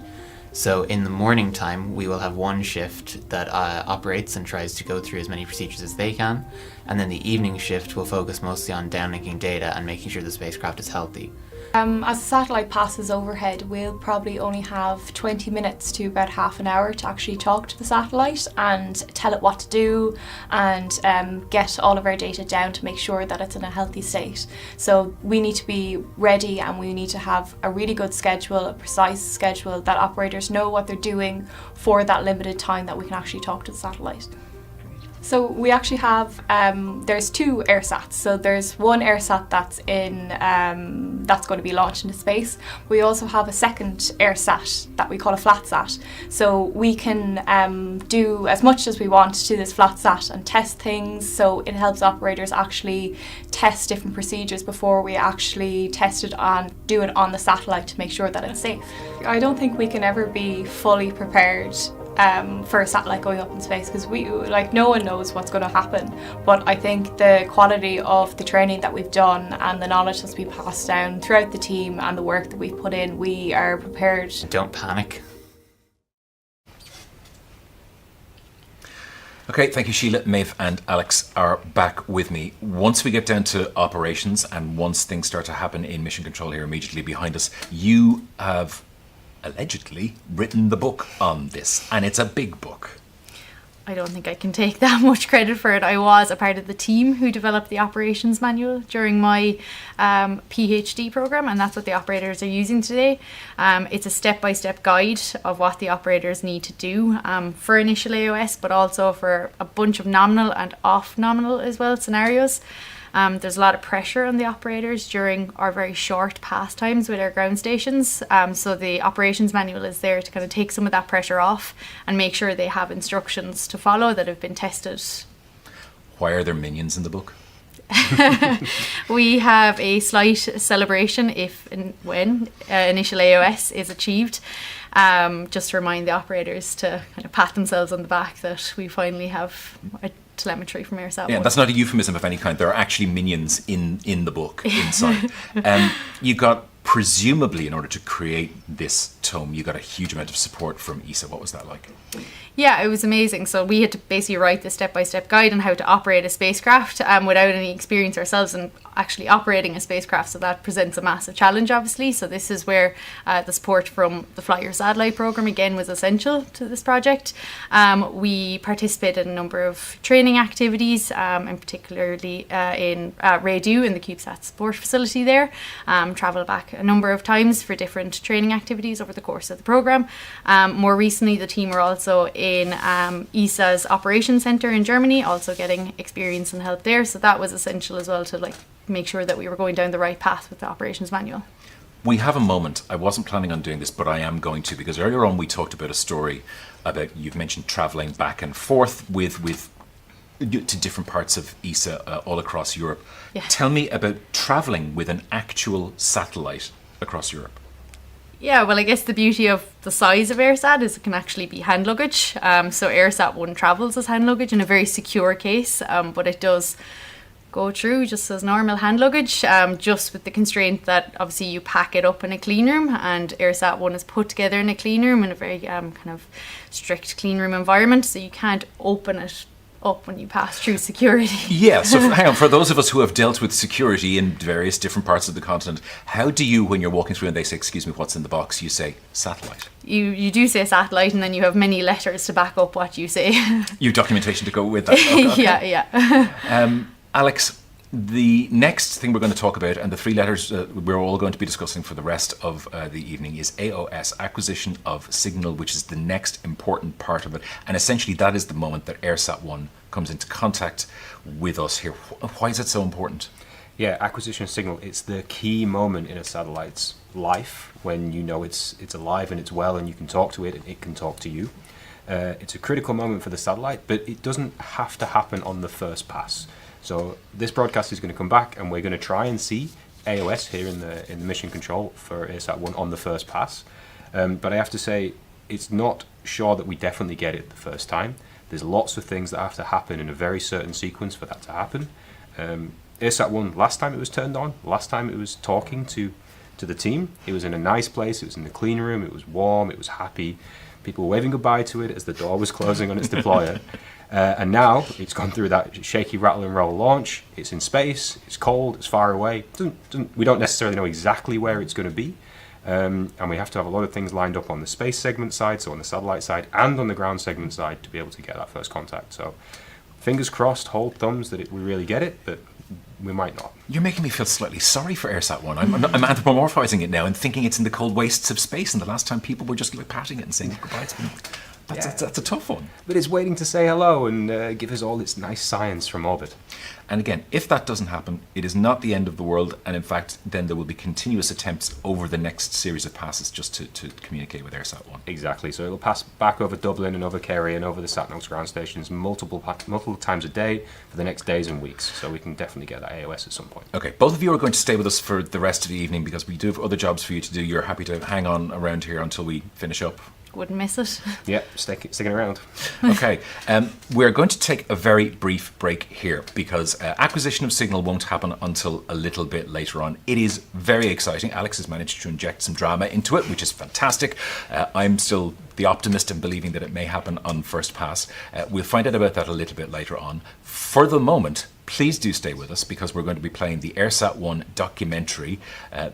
So in the morning time, we will have one shift that operates and tries to go through as many procedures as they can, and then the evening shift will focus mostly on downlinking data and making sure the spacecraft is healthy. As the satellite passes overhead, we'll probably only have 20 minutes to about half an hour to actually talk to the satellite and tell it what to do, and get all of our data down to make sure that it's in a healthy state. So we need to be ready, and we need to have a really good schedule, a precise schedule, that operators know what they're doing for that limited time that we can actually talk to the satellite. So we actually have, there's 2 EIRSATs. So there's one EIRSAT that's that's going to be launched into space. We also have a second EIRSAT that we call a flatsat. So we can do as much as we want to this flatsat and test things. So it helps operators actually test different procedures before we actually test it and do it on the satellite to make sure that it's safe. I don't think we can ever be fully prepared for a satellite going up in space, because no one knows what's going to happen. But I think the quality of the training that we've done and the knowledge that's been passed down throughout the team and the work that we've put in, we are prepared. Don't panic. Okay, thank you, Sheila. Maeve and Alex are back with me. Once we get down to operations and once things start to happen in mission control here immediately behind us, you have allegedly written the book on this, and it's a big book. I don't think I can take that much credit for it. I was a part of the team who developed the operations manual during my PhD program, and that's what the operators are using today. It's a step-by-step guide of what the operators need to do for initial AOS, but also for a bunch of nominal and off-nominal as well scenarios. There's a lot of pressure on the operators during our very short pastimes with our ground stations. So the operations manual is there to kind of take some of that pressure off and make sure they have instructions to follow that have been tested. Why are there minions in the book? We have a slight celebration if and when initial AOS is achieved. Just to remind the operators to kind of pat themselves on the back that we finally have a telemetry from EIRSAT-1. Yeah, that's not a euphemism of any kind. There are actually minions in the book inside. You got, presumably in order to create this tome, you got a huge amount of support from ESA. What was that like? Yeah, it was amazing. So we had to basically write the step-by-step guide on how to operate a spacecraft without any experience ourselves in actually operating a spacecraft. So that presents a massive challenge, obviously. So this is where the support from the Fly Your Satellite program again was essential to this project. We participated in a number of training activities, and particularly in Radu in the CubeSat support facility there. Travelled back a number of times for different training activities over the course of the program. More recently, the team were also in ESA's operations center in Germany, also getting experience and help there. So that was essential as well to make sure that we were going down the right path with the operations manual. We have a moment. I wasn't planning on doing this, but I am going to, because earlier on we talked about a story about, you've mentioned traveling back and forth with to different parts of ESA all across Europe. Yeah. Tell me about traveling with an actual satellite across Europe. Yeah, well, I guess the beauty of the size of AirSat is it can actually be hand luggage. So AirSat-1 travels as hand luggage in a very secure case, but it does go through just as normal hand luggage, just with the constraint that obviously you pack it up in a clean room, and AirSat-1 is put together in a clean room in a very kind of strict clean room environment, so you can't open it up when you pass through security. Yeah, so hang on, for those of us who have dealt with security in various different parts of the continent, how do you, when you're walking through and they say, excuse me, what's in the box, you say satellite? You do say satellite, and then you have many letters to back up what you say. You have documentation to go with that. Okay. Yeah. Alex, the next thing we're going to talk about, and the 3 letters we're all going to be discussing for the rest of the evening, is AOS, acquisition of signal, which is the next important part of it. And essentially that is the moment that AirSat-1 comes into contact with us here. Why is it so important? Yeah, acquisition of signal, it's the key moment in a satellite's life when you know it's alive and it's well and you can talk to it and it can talk to you. It's a critical moment for the satellite, but it doesn't have to happen on the first pass. So this broadcast is going to come back and we're going to try and see AOS here in the mission control for AirSat-1 on the first pass. But I have to say, it's not sure that we definitely get it the first time. There's lots of things that have to happen in a very certain sequence for that to happen. AirSat-1, last time it was turned on, last time it was talking to the team, it was in a nice place, it was in the clean room, it was warm, it was happy. People were waving goodbye to it as the door was closing on its deployer. And now it's gone through that shaky rattle and roll launch. It's in space, it's cold, it's far away. We don't necessarily know exactly where it's going to be. And we have to have a lot of things lined up on the space segment side, so on the satellite side, and on the ground segment side to be able to get that first contact. So fingers crossed, hold thumbs that we really get it, but we might not. You're making me feel slightly sorry for AirSat-1. I'm anthropomorphizing it now and thinking it's in the cold wastes of space, and the last time people were just patting it and saying goodbye. It's been That's a tough one. But it's waiting to say hello and give us all its nice science from orbit. And again, if that doesn't happen, it is not the end of the world. And in fact, then there will be continuous attempts over the next series of passes just to communicate with EIRSAT-1. Exactly. So it'll pass back over Dublin and over Kerry and over the SatNOX ground stations multiple times a day for the next days and weeks. So we can definitely get that AOS at some point. Okay, both of you are going to stay with us for the rest of the evening because we do have other jobs for you to do. You're happy to hang on around here until we finish up. Wouldn't miss it. Yeah, sticking around. Okay, we're going to take a very brief break here because acquisition of signal won't happen until a little bit later on. It is very exciting. Alex has managed to inject some drama into it, which is fantastic. I'm still the optimist and believing that it may happen on first pass. We'll find out about that a little bit later on. For the moment, please do stay with us because we're going to be playing the EIRSAT-1 documentary,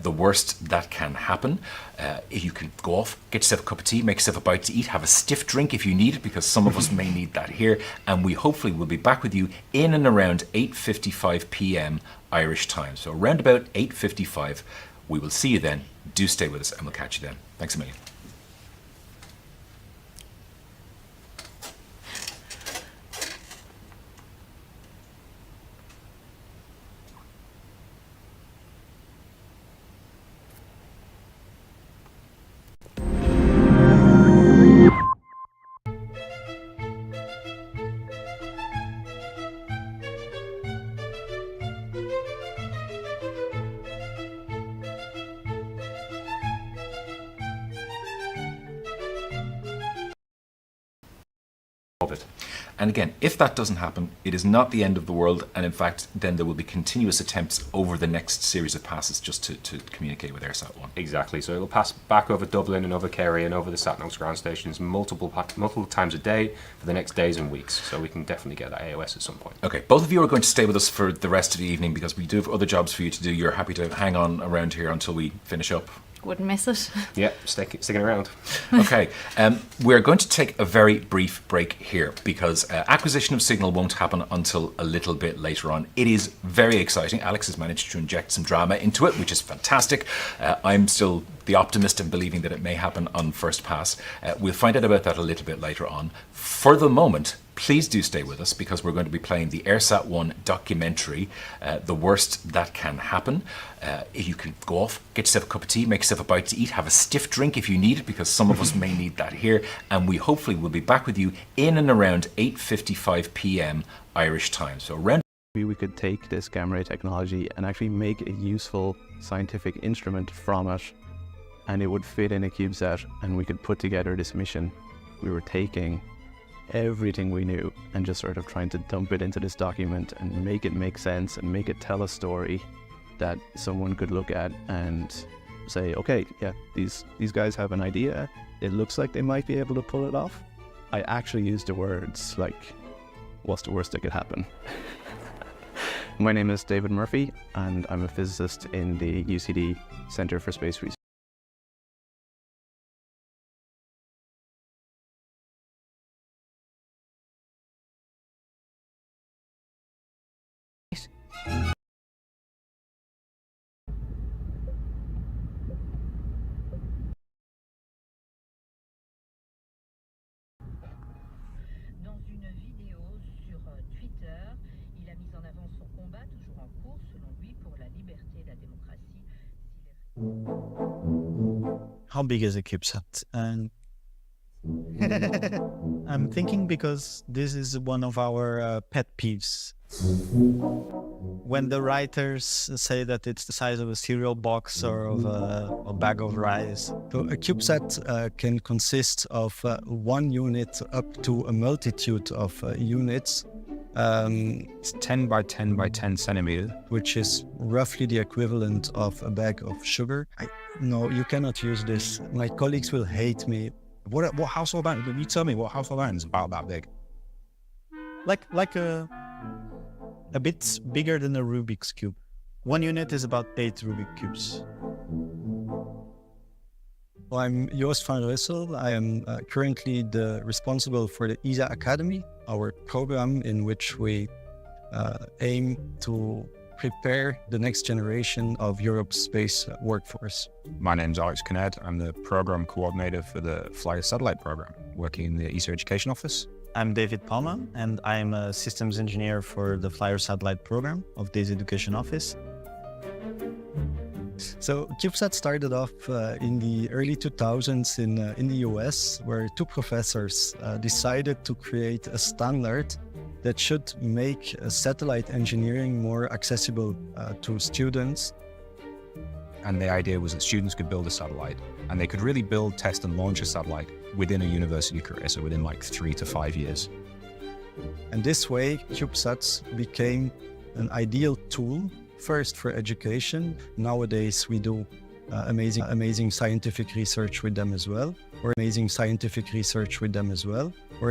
The Worst That Can Happen. You can go off, get yourself a cup of tea, make yourself a bite to eat, have a stiff drink if you need it, because some of us may need that here. And we hopefully will be back with you in and around 8:55 p.m. Irish time. So around about 8:55, we will see you then. Do stay with us and we'll catch you then. Thanks a million. And again, if that doesn't happen, it is not the end of the world. And in fact, then there will be continuous attempts over the next series of passes just to communicate with EIRSAT-1. Exactly. So it'll pass back over Dublin and over Kerry and over the SatNOX ground stations multiple times a day for the next days and weeks. So we can definitely get that AOS at some point. Okay, both of you are going to stay with us for the rest of the evening because we do have other jobs for you to do. You're happy to hang on around here until we finish up. Wouldn't miss it. Yeah, sticking around. Okay, we're going to take a very brief break here because acquisition of signal won't happen until a little bit later on. It is very exciting. Alex has managed to inject some drama into it, which is fantastic. I'm still the optimist and believing that it may happen on first pass. We'll find out about that a little bit later on. For the moment, please do stay with us because we're going to be playing the EIRSAT-1 documentary, The Worst That Can Happen. You can go off, get yourself a cup of tea, make yourself a bite to eat, have a stiff drink if you need it, because some of us may need that here. And we hopefully will be back with you in and around 8:55 p.m. Irish time. So around. We could take this gamma ray technology and actually make a useful scientific instrument from it, and it would fit in a CubeSat, and we could put together this mission. We were taking everything we knew and just sort of trying to dump it into this document and make it make sense and make it tell a story that someone could look at and say, okay, yeah, these guys have an idea. It looks like they might be able to pull it off. I actually used the words like, what's the worst that could happen? My name is David Murphy, and I'm a physicist in the UCD Center for Space Research. Dans une vidéo sur Twitter, il a mis en avant son combat toujours en cours, selon lui, pour la liberté et la démocratie. How big is a CubeSat? And I'm thinking because this is one of our pet peeves. When the writers say that it's the size of a cereal box or of a bag of rice. So a CubeSat can consist of one unit up to a multitude of units. It's 10 by 10 by 10 centimeters, which is roughly the equivalent of a bag of sugar. No, you cannot use this. My colleagues will hate me. What household item? You tell me what household item is about that big. Like a bit bigger than a Rubik's Cube. One unit is about 8 Rubik's Cubes. Well, I'm Joost van Russel. I am currently responsible for the ESA Academy, our program in which we aim to prepare the next generation of Europe's space workforce. My name's Alex Kinned. I'm the program coordinator for the Flyer Satellite program, working in the ESA Education Office. I'm David Palma, and I'm a systems engineer for the Flyer Satellite program of the Education Office. So CubeSat started off in the early 2000s in the US, where two professors decided to create a standard that should make satellite engineering more accessible to students. And the idea was that students could build a satellite, and they could really build, test, and launch a satellite within a university career, so within like 3 to 5 years. And this way, CubeSats became an ideal tool, first for education. Nowadays, we do amazing scientific research with them as well, or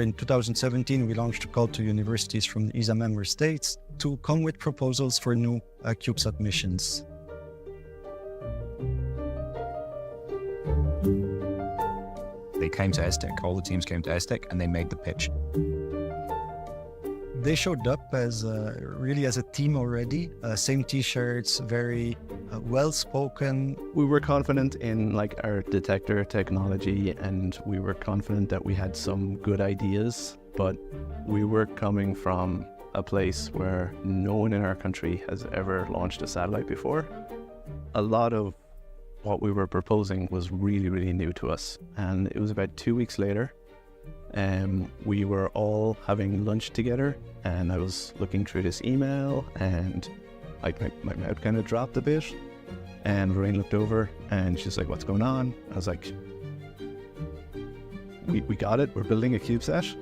in 2017, we launched a call to universities from the ESA member states to come with proposals for new CubeSat missions. They came to ESTEC, all the teams came to ESTEC, and they made the pitch. They showed up as really as a team already, same t-shirts, very well-spoken. We were confident in our detector technology, and we were confident that we had some good ideas, but we were coming from a place where no one in our country has ever launched a satellite before. A lot of what we were proposing was really, really new to us, and it was about 2 weeks later. We were all having lunch together, and I was looking through this email, and my mouth kind of dropped a bit, and Lorraine looked over and she's like, "What's going on?" I was like, we got it, we're building a CubeSat.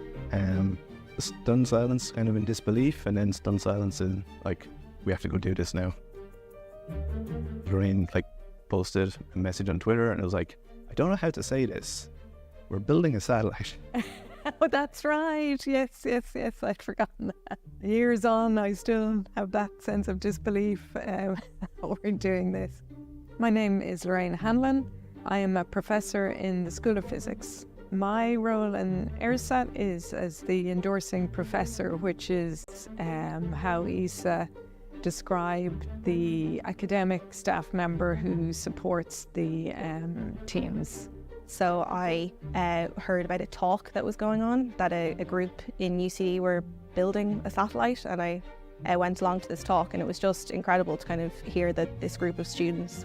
Stunned silence, kind of in disbelief, and then stunned silence in we have to go do this now. Lorraine posted a message on Twitter, and it was like, "I don't know how to say this. We're building a satellite." Oh, that's right. Yes, I'd forgotten that. Years on, I still have that sense of disbelief we're doing this. My name is Lorraine Hanlon. I am a professor in the School of Physics. My role in EIRSAT is as the endorsing professor, which is how ESA describe the academic staff member who supports the teams. So I heard about a talk that was going on, that a group in UCD were building a satellite, and I went along to this talk, and it was just incredible to kind of hear that this group of students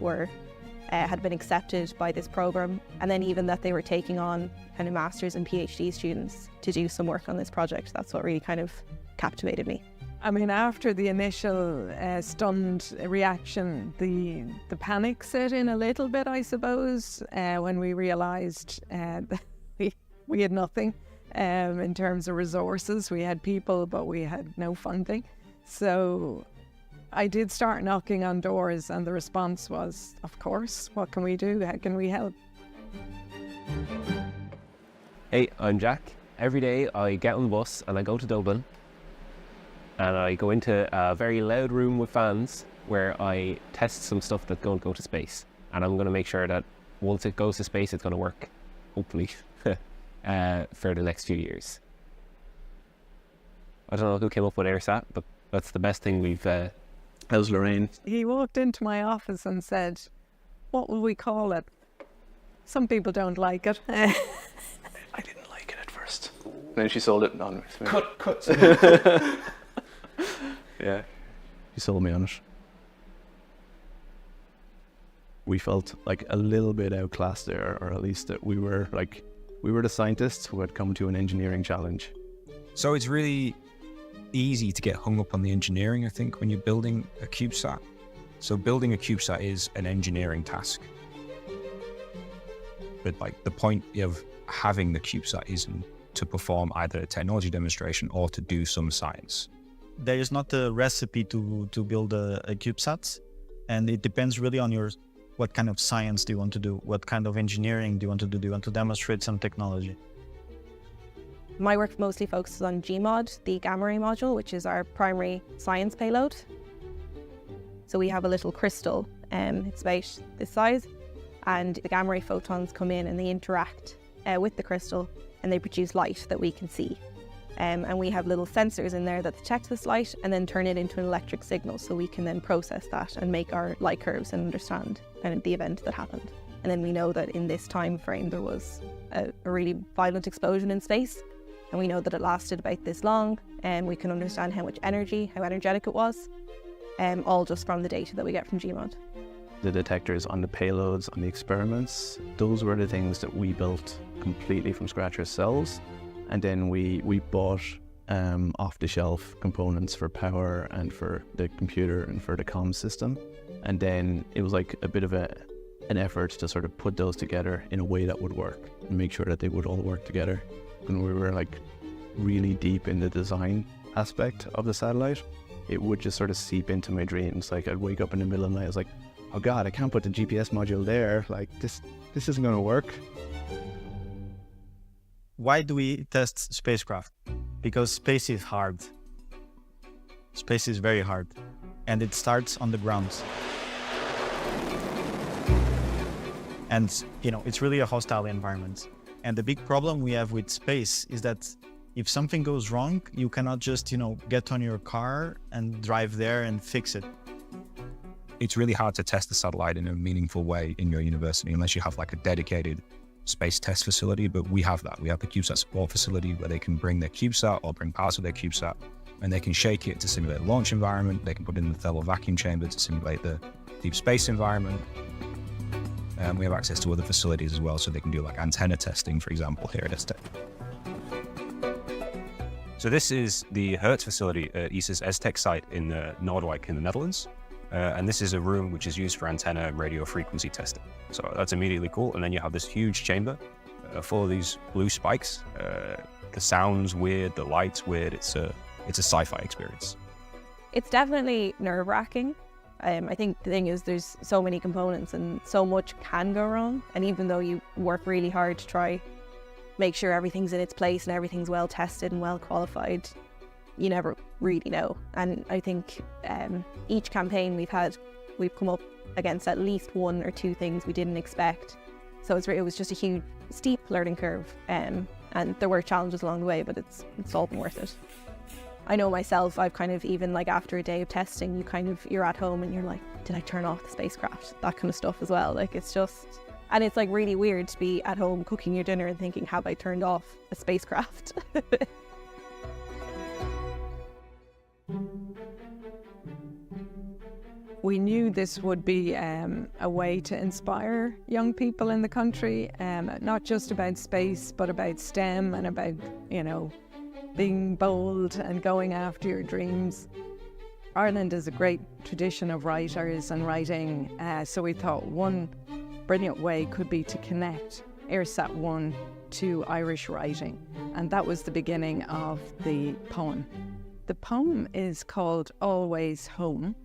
had been accepted by this program, and then even that they were taking on kind of masters and PhD students to do some work on this project. That's what really kind of captivated me. I mean, after the initial stunned reaction, the panic set in a little bit, I suppose, when we realised that we had nothing in terms of resources. We had people, but we had no funding. So I did start knocking on doors, and the response was, of course, what can we do? How can we help? Hey, I'm Jack. Every day I get on the bus and I go to Dublin, and I go into a very loud room with fans where I test some stuff that's going to go to space. And I'm going to make sure that once it goes to space, it's going to work, hopefully, for the next few years. I don't know who came up with AirSat, but that's the best thing we've... How's Lorraine? He walked into my office and said, "What will we call it?" Some people don't like it. I didn't like it at first. And then she sold it on me. Cut. Yeah, she sold me on it. We felt like a little bit outclassed there, or at least that we were the scientists who had come to an engineering challenge. So it's really easy to get hung up on the engineering, I think, when you're building a CubeSat. So building a CubeSat is an engineering task. But the point of having the CubeSat isn't to perform either a technology demonstration or to do some science. There is not a recipe to build a CubeSat, and it depends really on what kind of science do you want to do, what kind of engineering do you want to do you want to demonstrate some technology? My work mostly focuses on GMOD, the gamma ray module, which is our primary science payload. So we have a little crystal, it's about this size, and the gamma ray photons come in and they interact with the crystal, and they produce light that we can see. And we have little sensors in there that detect this light and then turn it into an electric signal, so we can then process that and make our light curves and understand kind of the event that happened. And then we know that in this time frame there was a really violent explosion in space, and we know that it lasted about this long, and we can understand how much energy, how energetic it was, all just from the data that we get from GMOD. The detectors on the payloads, on the experiments, those were the things that we built completely from scratch ourselves. And then we bought off-the-shelf components for power and for the computer and for the comm system. And then it was like a bit of an effort to sort of put those together in a way that would work and make sure that they would all work together. When we were like really deep in the design aspect of the satellite, it would just sort of seep into my dreams. Like I'd wake up in the middle of the night, I was like, oh God, I can't put the GPS module there. Like this isn't going to work. Why do we test spacecraft? Because space is hard. Space is very hard. And it starts on the ground. And, it's really a hostile environment. And the big problem we have with space is that if something goes wrong, you cannot just, get on your car and drive there and fix it. It's really hard to test the satellite in a meaningful way in your university unless you have like a dedicated space test facility, but we have that. We have the CubeSat support facility where they can bring their CubeSat or bring parts of their CubeSat, and they can shake it to simulate the launch environment. They can put it in the thermal vacuum chamber to simulate the deep space environment. And we have access to other facilities as well, so they can do like antenna testing, for example, here at ESTEC. So this is the Hertz facility at ESA's ESTEC site in Noordwijk in the Netherlands. And this is a room which is used for antenna and radio frequency testing. So that's immediately cool. And then you have this huge chamber full of these blue spikes. The sound's weird, the light's weird. It's a sci-fi experience. It's definitely nerve-wracking. I think the thing is there's so many components and so much can go wrong. And even though you work really hard to try make sure everything's in its place and everything's well tested and well qualified, you never really know. And I think each campaign we've come up against at least one or two things we didn't expect. So it was just a huge, steep learning curve. And there were challenges along the way, but it's all been worth it. I know myself, I've kind of, even like after a day of testing, you're at home and you're like, did I turn off the spacecraft? That kind of stuff as well. Like it's just, and it's like really weird to be at home cooking your dinner and thinking, have I turned off a spacecraft? We knew this would be a way to inspire young people in the country, not just about space, but about STEM and about, being bold and going after your dreams. Ireland has a great tradition of writers and writing, so we thought one brilliant way could be to connect EIRSAT-1 to Irish writing, and that was the beginning of the poem. The poem is called Always Home,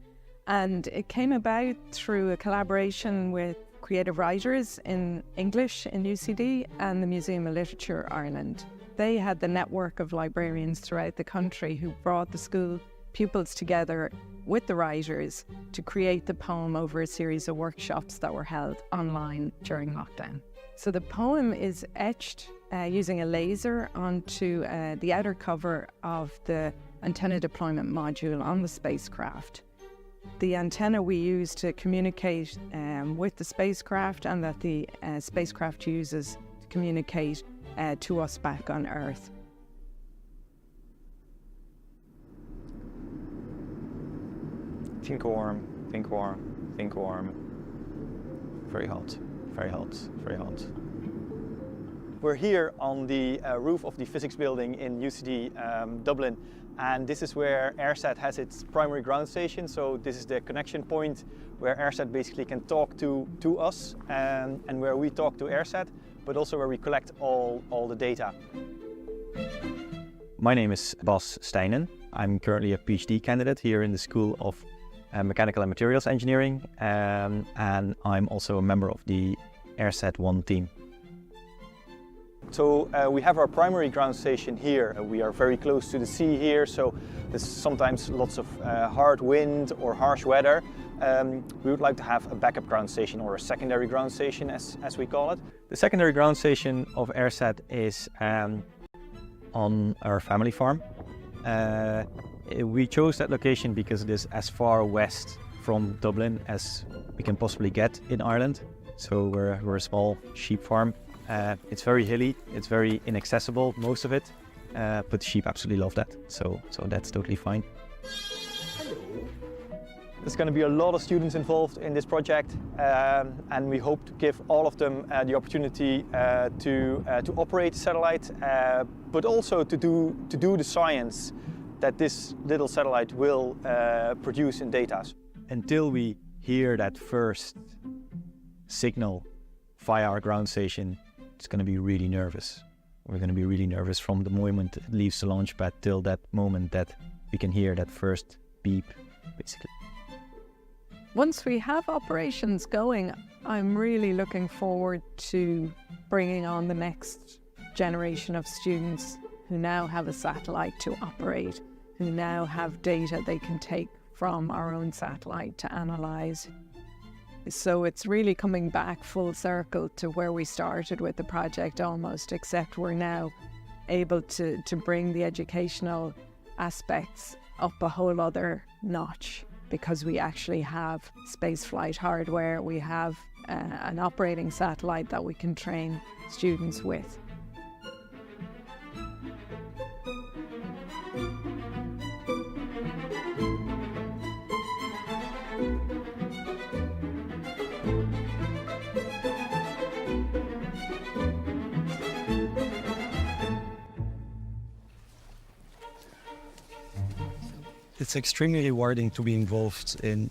and it came about through a collaboration with creative writers in English in UCD and the Museum of Literature Ireland. They had the network of librarians throughout the country who brought the school pupils together with the writers to create the poem over a series of workshops that were held online during lockdown. So the poem is etched using a laser onto the outer cover of the antenna deployment module on the spacecraft. The antenna we use to communicate with the spacecraft, and that the spacecraft uses to communicate to us back on Earth. Think warm, think warm, think warm. Very hot, very hot, very hot. We're here on the roof of the physics building in UCD Dublin, and this is where EIRSAT has its primary ground station. So this is the connection point where EIRSAT basically can talk to us, and where we talk to EIRSAT, but also where we collect all the data. My name is Bas Steijnen. I'm currently a PhD candidate here in the School of Mechanical and Materials Engineering, and I'm also a member of the EIRSAT-1 team. So we have our primary ground station here. We are very close to the sea here, so there's sometimes lots of hard wind or harsh weather. We would like to have a backup ground station, or a secondary ground station as we call it. The secondary ground station of EIRSAT is on our family farm. We chose that location because it is as far west from Dublin as we can possibly get in Ireland. So we're a small sheep farm. It's very hilly, it's very inaccessible, most of it, but sheep absolutely love that, so that's totally fine. There's going to be a lot of students involved in this project, and we hope to give all of them the opportunity to operate the satellite, but also to do the science that this little satellite will produce in data. Until we hear that first signal via our ground station, it's going to be really nervous. We're going to be really nervous from the moment it leaves the launch pad till that moment that we can hear that first beep, basically. Once we have operations going, I'm really looking forward to bringing on the next generation of students who now have a satellite to operate, who now have data they can take from our own satellite to analyse. So it's really coming back full circle to where we started with the project almost, except we're now able to bring the educational aspects up a whole other notch, because we actually have spaceflight hardware, we have an operating satellite that we can train students with. It's extremely rewarding to be involved in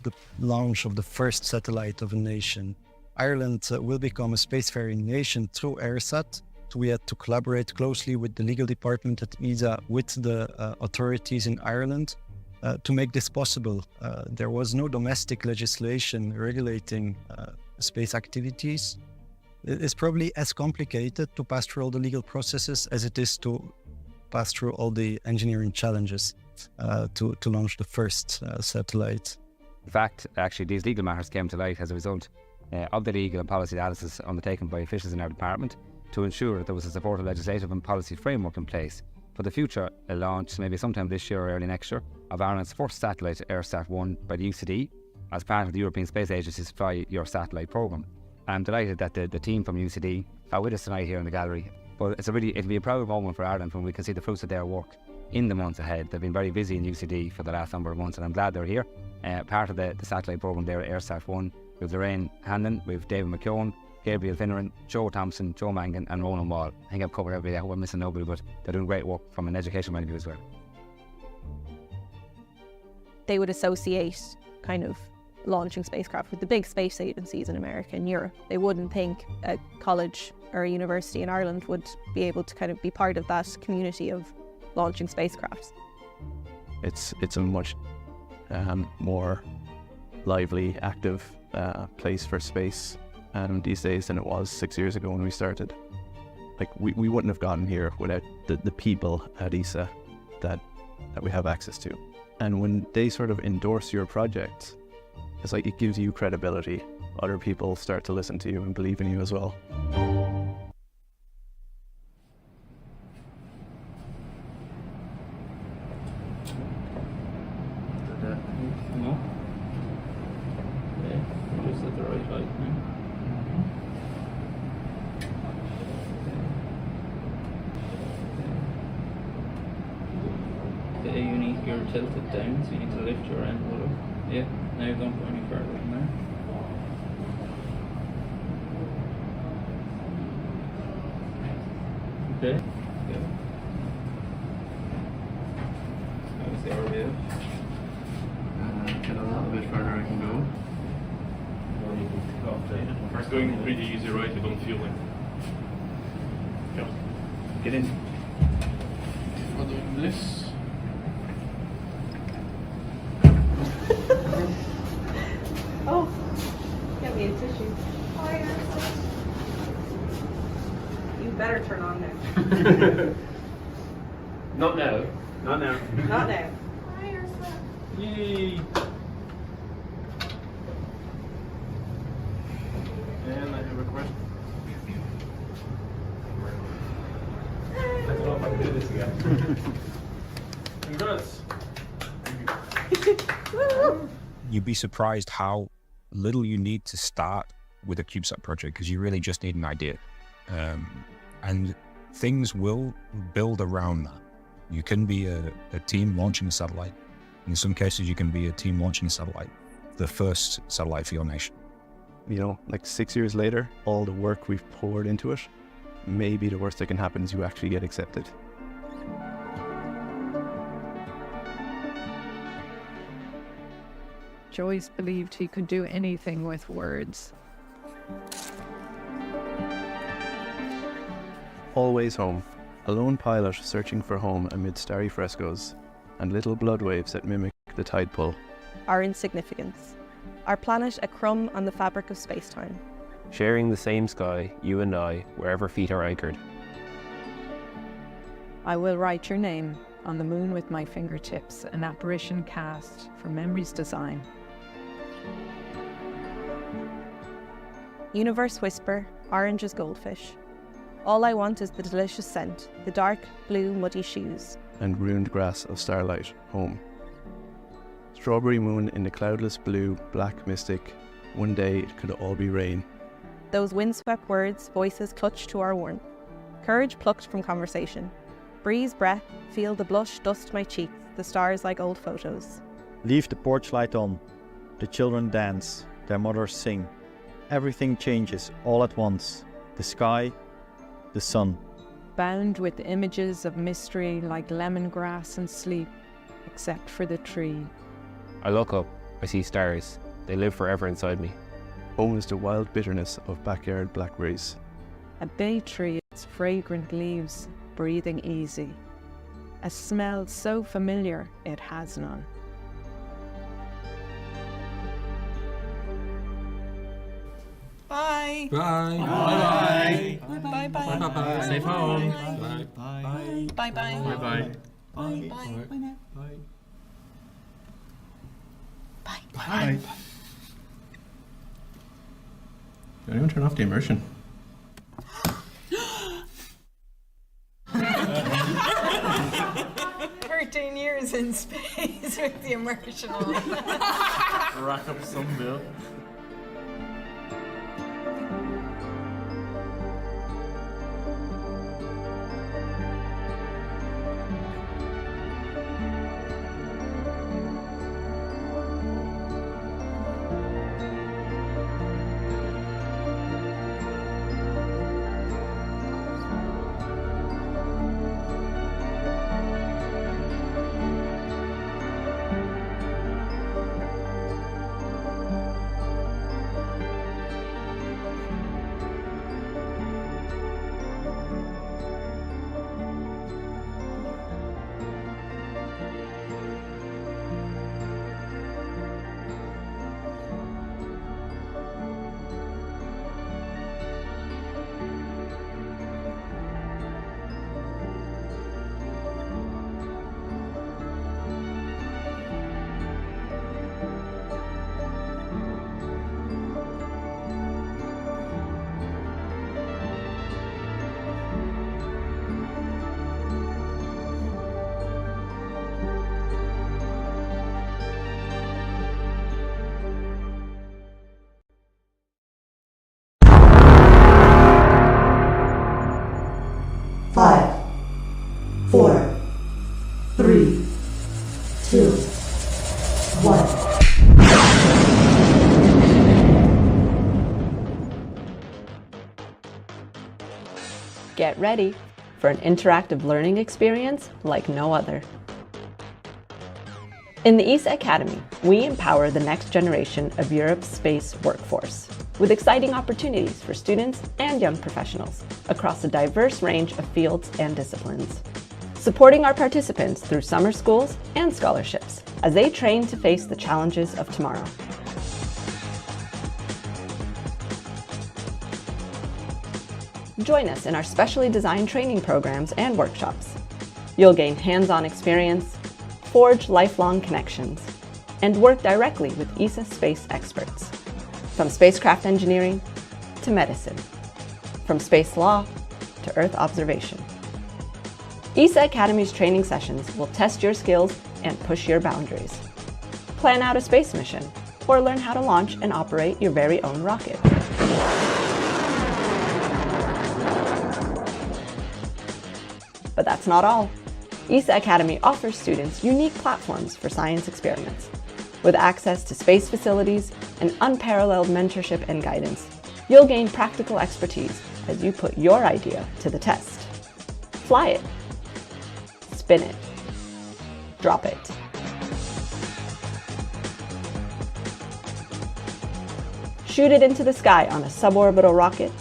the launch of the first satellite of a nation. Ireland will become a spacefaring nation through EIRSAT. So we had to collaborate closely with the legal department at ESA, with the authorities in Ireland to make this possible. There was no domestic legislation regulating space activities. It's probably as complicated to pass through all the legal processes as it is to pass through all the engineering challenges to launch the first satellite. In fact, actually, these legal matters came to light as a result of the legal and policy analysis undertaken by officials in our department to ensure that there was a supportive legislative and policy framework in place for the future launch, maybe sometime this year or early next year, of Ireland's first satellite, EIRSAT-1, by the UCD as part of the European Space Agency's Fly Your Satellite programme. I'm delighted that the team from UCD are with us tonight here in the gallery. But it'll be a proud moment for Ireland when we can see the fruits of their work in the months ahead. They've been very busy in UCD for the last number of months, and I'm glad they're here. Part of the satellite programme there at EIRSAT-1, with Lorraine Hanlon, with David McKeown, Gabriel Finneran, Joe Thompson, Joe Mangan and Ronan Wall. I think I've covered everybody. I hope I'm missing nobody, but they're doing great work from an education point of view as well. They would associate kind of launching spacecraft with the big space agencies in America and Europe. They wouldn't think a college or a university in Ireland would be able to kind of be part of that community of launching spacecrafts. It's a much more lively, active place for space these days than it was 6 years ago when we started. Like we wouldn't have gotten here without the people at ESA that we have access to. And when they sort of endorse your project, it's like it gives you credibility. Other people start to listen to you and believe in you as well. No? Yeah, just at the right height now. Okay, you need your tilted down, so you need to lift your end up. Yeah, now don't go any further than there. Okay, good. How's the RBF? Get a little bit further I can go. It's going pretty easy, right? You don't feel it. Yeah. Get in. If we're doing this. Oh, get me a tissue. Oh, you better turn on there. Not now. Not now. Not now. Yay! And I have a question. do this again. Congrats. You'd be surprised how little you need to start with a CubeSat project, because you really just need an idea. And things will build around that. You can be a team launching a satellite. In some cases, you can be a team launching a satellite, the first satellite for your nation. You know, like 6 years later, all the work we've poured into it, maybe the worst that can happen is you actually get accepted. Joyce believed he could do anything with words. Always home, a lone pilot searching for home amid starry frescoes and little blood waves that mimic the tide pull. Our insignificance. Our planet a crumb on the fabric of space-time. Sharing the same sky, you and I, wherever feet are anchored. I will write your name on the moon with my fingertips, an apparition cast for memory's design. Universe whisper, orange as goldfish. All I want is the delicious scent, the dark, blue, muddy shoes. And ruined grass of starlight, home. Strawberry moon in the cloudless blue, black mystic. One day it could all be rain. Those windswept words, voices clutched to our warmth. Courage plucked from conversation. Breeze breath, feel the blush dust my cheeks, the stars like old photos. Leave the porch light on. The children dance, their mothers sing. Everything changes all at once. The sky, the sun. Bound with images of mystery like lemongrass and sleep, except for the tree. I look up, I see stars. They live forever inside me. Home is the wild bitterness of backyard blackberries. A bay tree, its fragrant leaves, breathing easy. A smell so familiar it has none. Bye. Bye. Bye. Bye. Bye. Bye. Bye. Bye. Safe home. Bye. Bye. Bye. Bye. Bye. Bye. Bye. Bye. Bye now. Bye. Bye. Bye. Don't even turn off the immersion. 13 years in space with the immersion on. Rack up some bill. Get ready for an interactive learning experience like no other. In the ESA Academy, we empower the next generation of Europe's space workforce with exciting opportunities for students and young professionals across a diverse range of fields and disciplines. Supporting our participants through summer schools and scholarships as they train to face the challenges of tomorrow. Join us in our specially designed training programs and workshops. You'll gain hands-on experience, forge lifelong connections, and work directly with ESA space experts. From spacecraft engineering to medicine, from space law to Earth observation. ESA Academy's training sessions will test your skills and push your boundaries. Plan out a space mission, or learn how to launch and operate your very own rocket. But that's not all. ESA Academy offers students unique platforms for science experiments. With access to space facilities and unparalleled mentorship and guidance, you'll gain practical expertise as you put your idea to the test. Fly it. Spin it. Drop it. Shoot it into the sky on a suborbital rocket,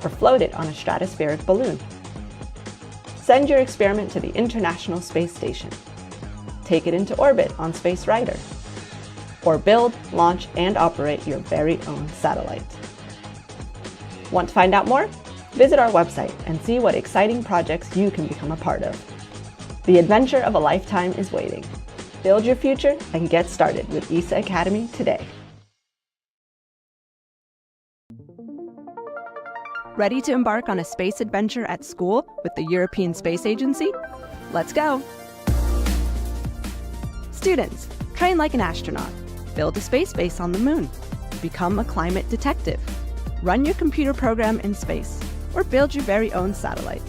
or float it on a stratospheric balloon. Send your experiment to the International Space Station. Take it into orbit on Space Rider. Or build, launch, and operate your very own satellite. Want to find out more? Visit our website and see what exciting projects you can become a part of. The adventure of a lifetime is waiting. Build your future and get started with ESA Academy today. Ready to embark on a space adventure at school with the European Space Agency? Let's go! Students, train like an astronaut. Build a space base on the moon. Become a climate detective. Run your computer program in space, or build your very own satellite.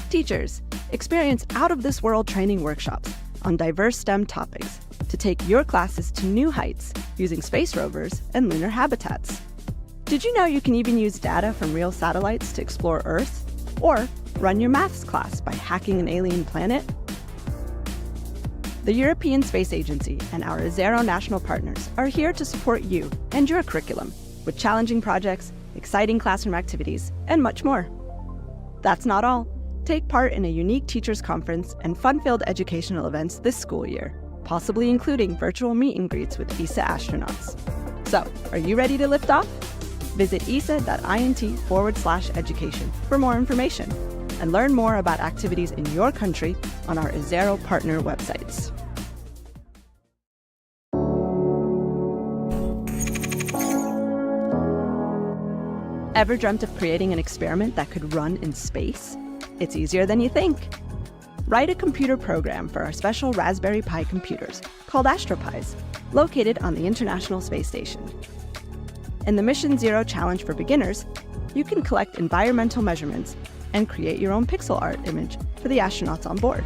Teachers, experience out-of-this-world training workshops on diverse STEM topics to take your classes to new heights using space rovers and lunar habitats. Did you know you can even use data from real satellites to explore Earth? Or run your maths class by hacking an alien planet? The European Space Agency and our ESARO national partners are here to support you and your curriculum with challenging projects, exciting classroom activities, and much more. That's not all. Take part in a unique teachers' conference and fun-filled educational events this school year, possibly including virtual meet and greets with ESA astronauts. So, are you ready to lift off? Visit esa.int/education for more information and learn more about activities in your country on our ESARO partner websites. Ever dreamt of creating an experiment that could run in space? It's easier than you think. Write a computer program for our special Raspberry Pi computers called AstroPis, located on the International Space Station. In the Mission Zero Challenge for beginners, you can collect environmental measurements and create your own pixel art image for the astronauts on board.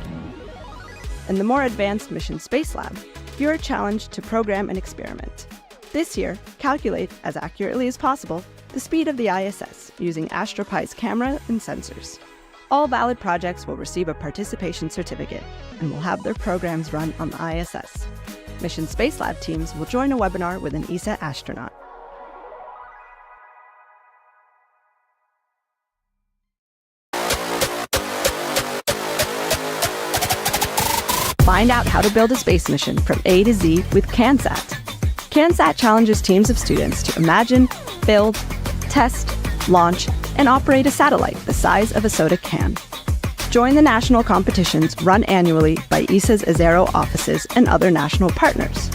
In the more advanced Mission Space Lab, you're challenged to program an experiment. This year, calculate, as accurately as possible, the speed of the ISS using AstroPi's camera and sensors. All valid projects will receive a participation certificate and will have their programs run on the ISS. Mission Space Lab teams will join a webinar with an ESA astronaut. Find out how to build a space mission from A to Z with CanSat. CanSat challenges teams of students to imagine, build, test, launch, and operate a satellite the size of a soda can. Join the national competitions run annually by ESA's ESARO offices and other national partners.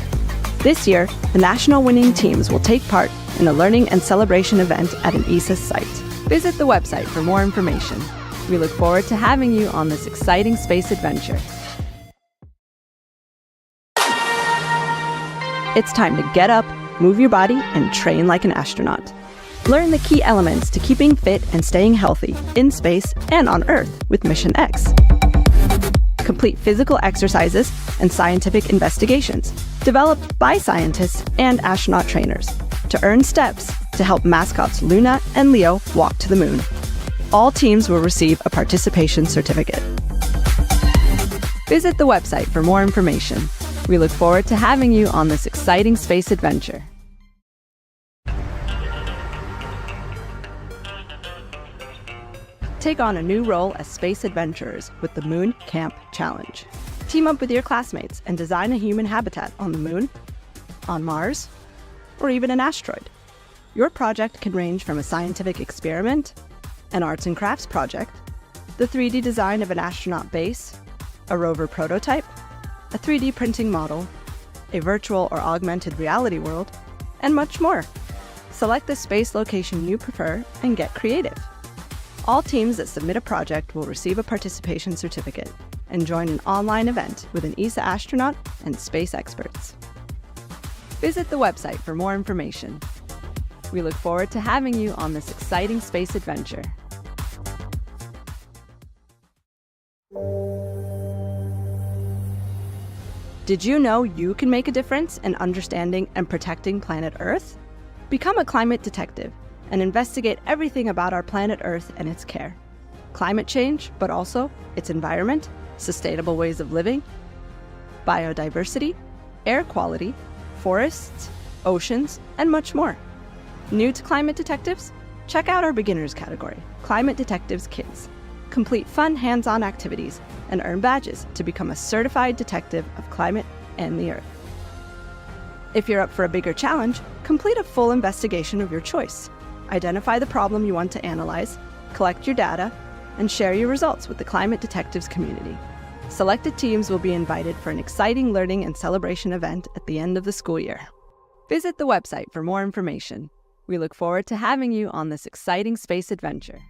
This year, the national winning teams will take part in a learning and celebration event at an ESA site. Visit the website for more information. We look forward to having you on this exciting space adventure. It's time to get up, move your body, and train like an astronaut. Learn the key elements to keeping fit and staying healthy in space and on Earth with Mission X. Complete physical exercises and scientific investigations developed by scientists and astronaut trainers to earn steps to help mascots Luna and Leo walk to the moon. All teams will receive a participation certificate. Visit the website for more information. We look forward to having you on this exciting space adventure. Take on a new role as space adventurers with the Moon Camp Challenge. Team up with your classmates and design a human habitat on the Moon, on Mars, or even an asteroid. Your project can range from a scientific experiment, an arts and crafts project, the 3D design of an astronaut base, a rover prototype, a 3D printing model, a virtual or augmented reality world, and much more. Select the space location you prefer and get creative. All teams that submit a project will receive a participation certificate and join an online event with an ESA astronaut and space experts. Visit the website for more information. We look forward to having you on this exciting space adventure. Did you know you can make a difference in understanding and protecting planet Earth? Become a climate detective and investigate everything about our planet Earth and its care. Climate change, but also its environment, sustainable ways of living, biodiversity, air quality, forests, oceans, and much more. New to Climate Detectives? Check out our beginners category, Climate Detectives Kids. Complete fun hands-on activities and earn badges to become a certified detective of climate and the Earth. If you're up for a bigger challenge, complete a full investigation of your choice. Identify the problem you want to analyze, collect your data, and share your results with the Climate Detectives community. Selected teams will be invited for an exciting learning and celebration event at the end of the school year. Visit the website for more information. We look forward to having you on this exciting space adventure.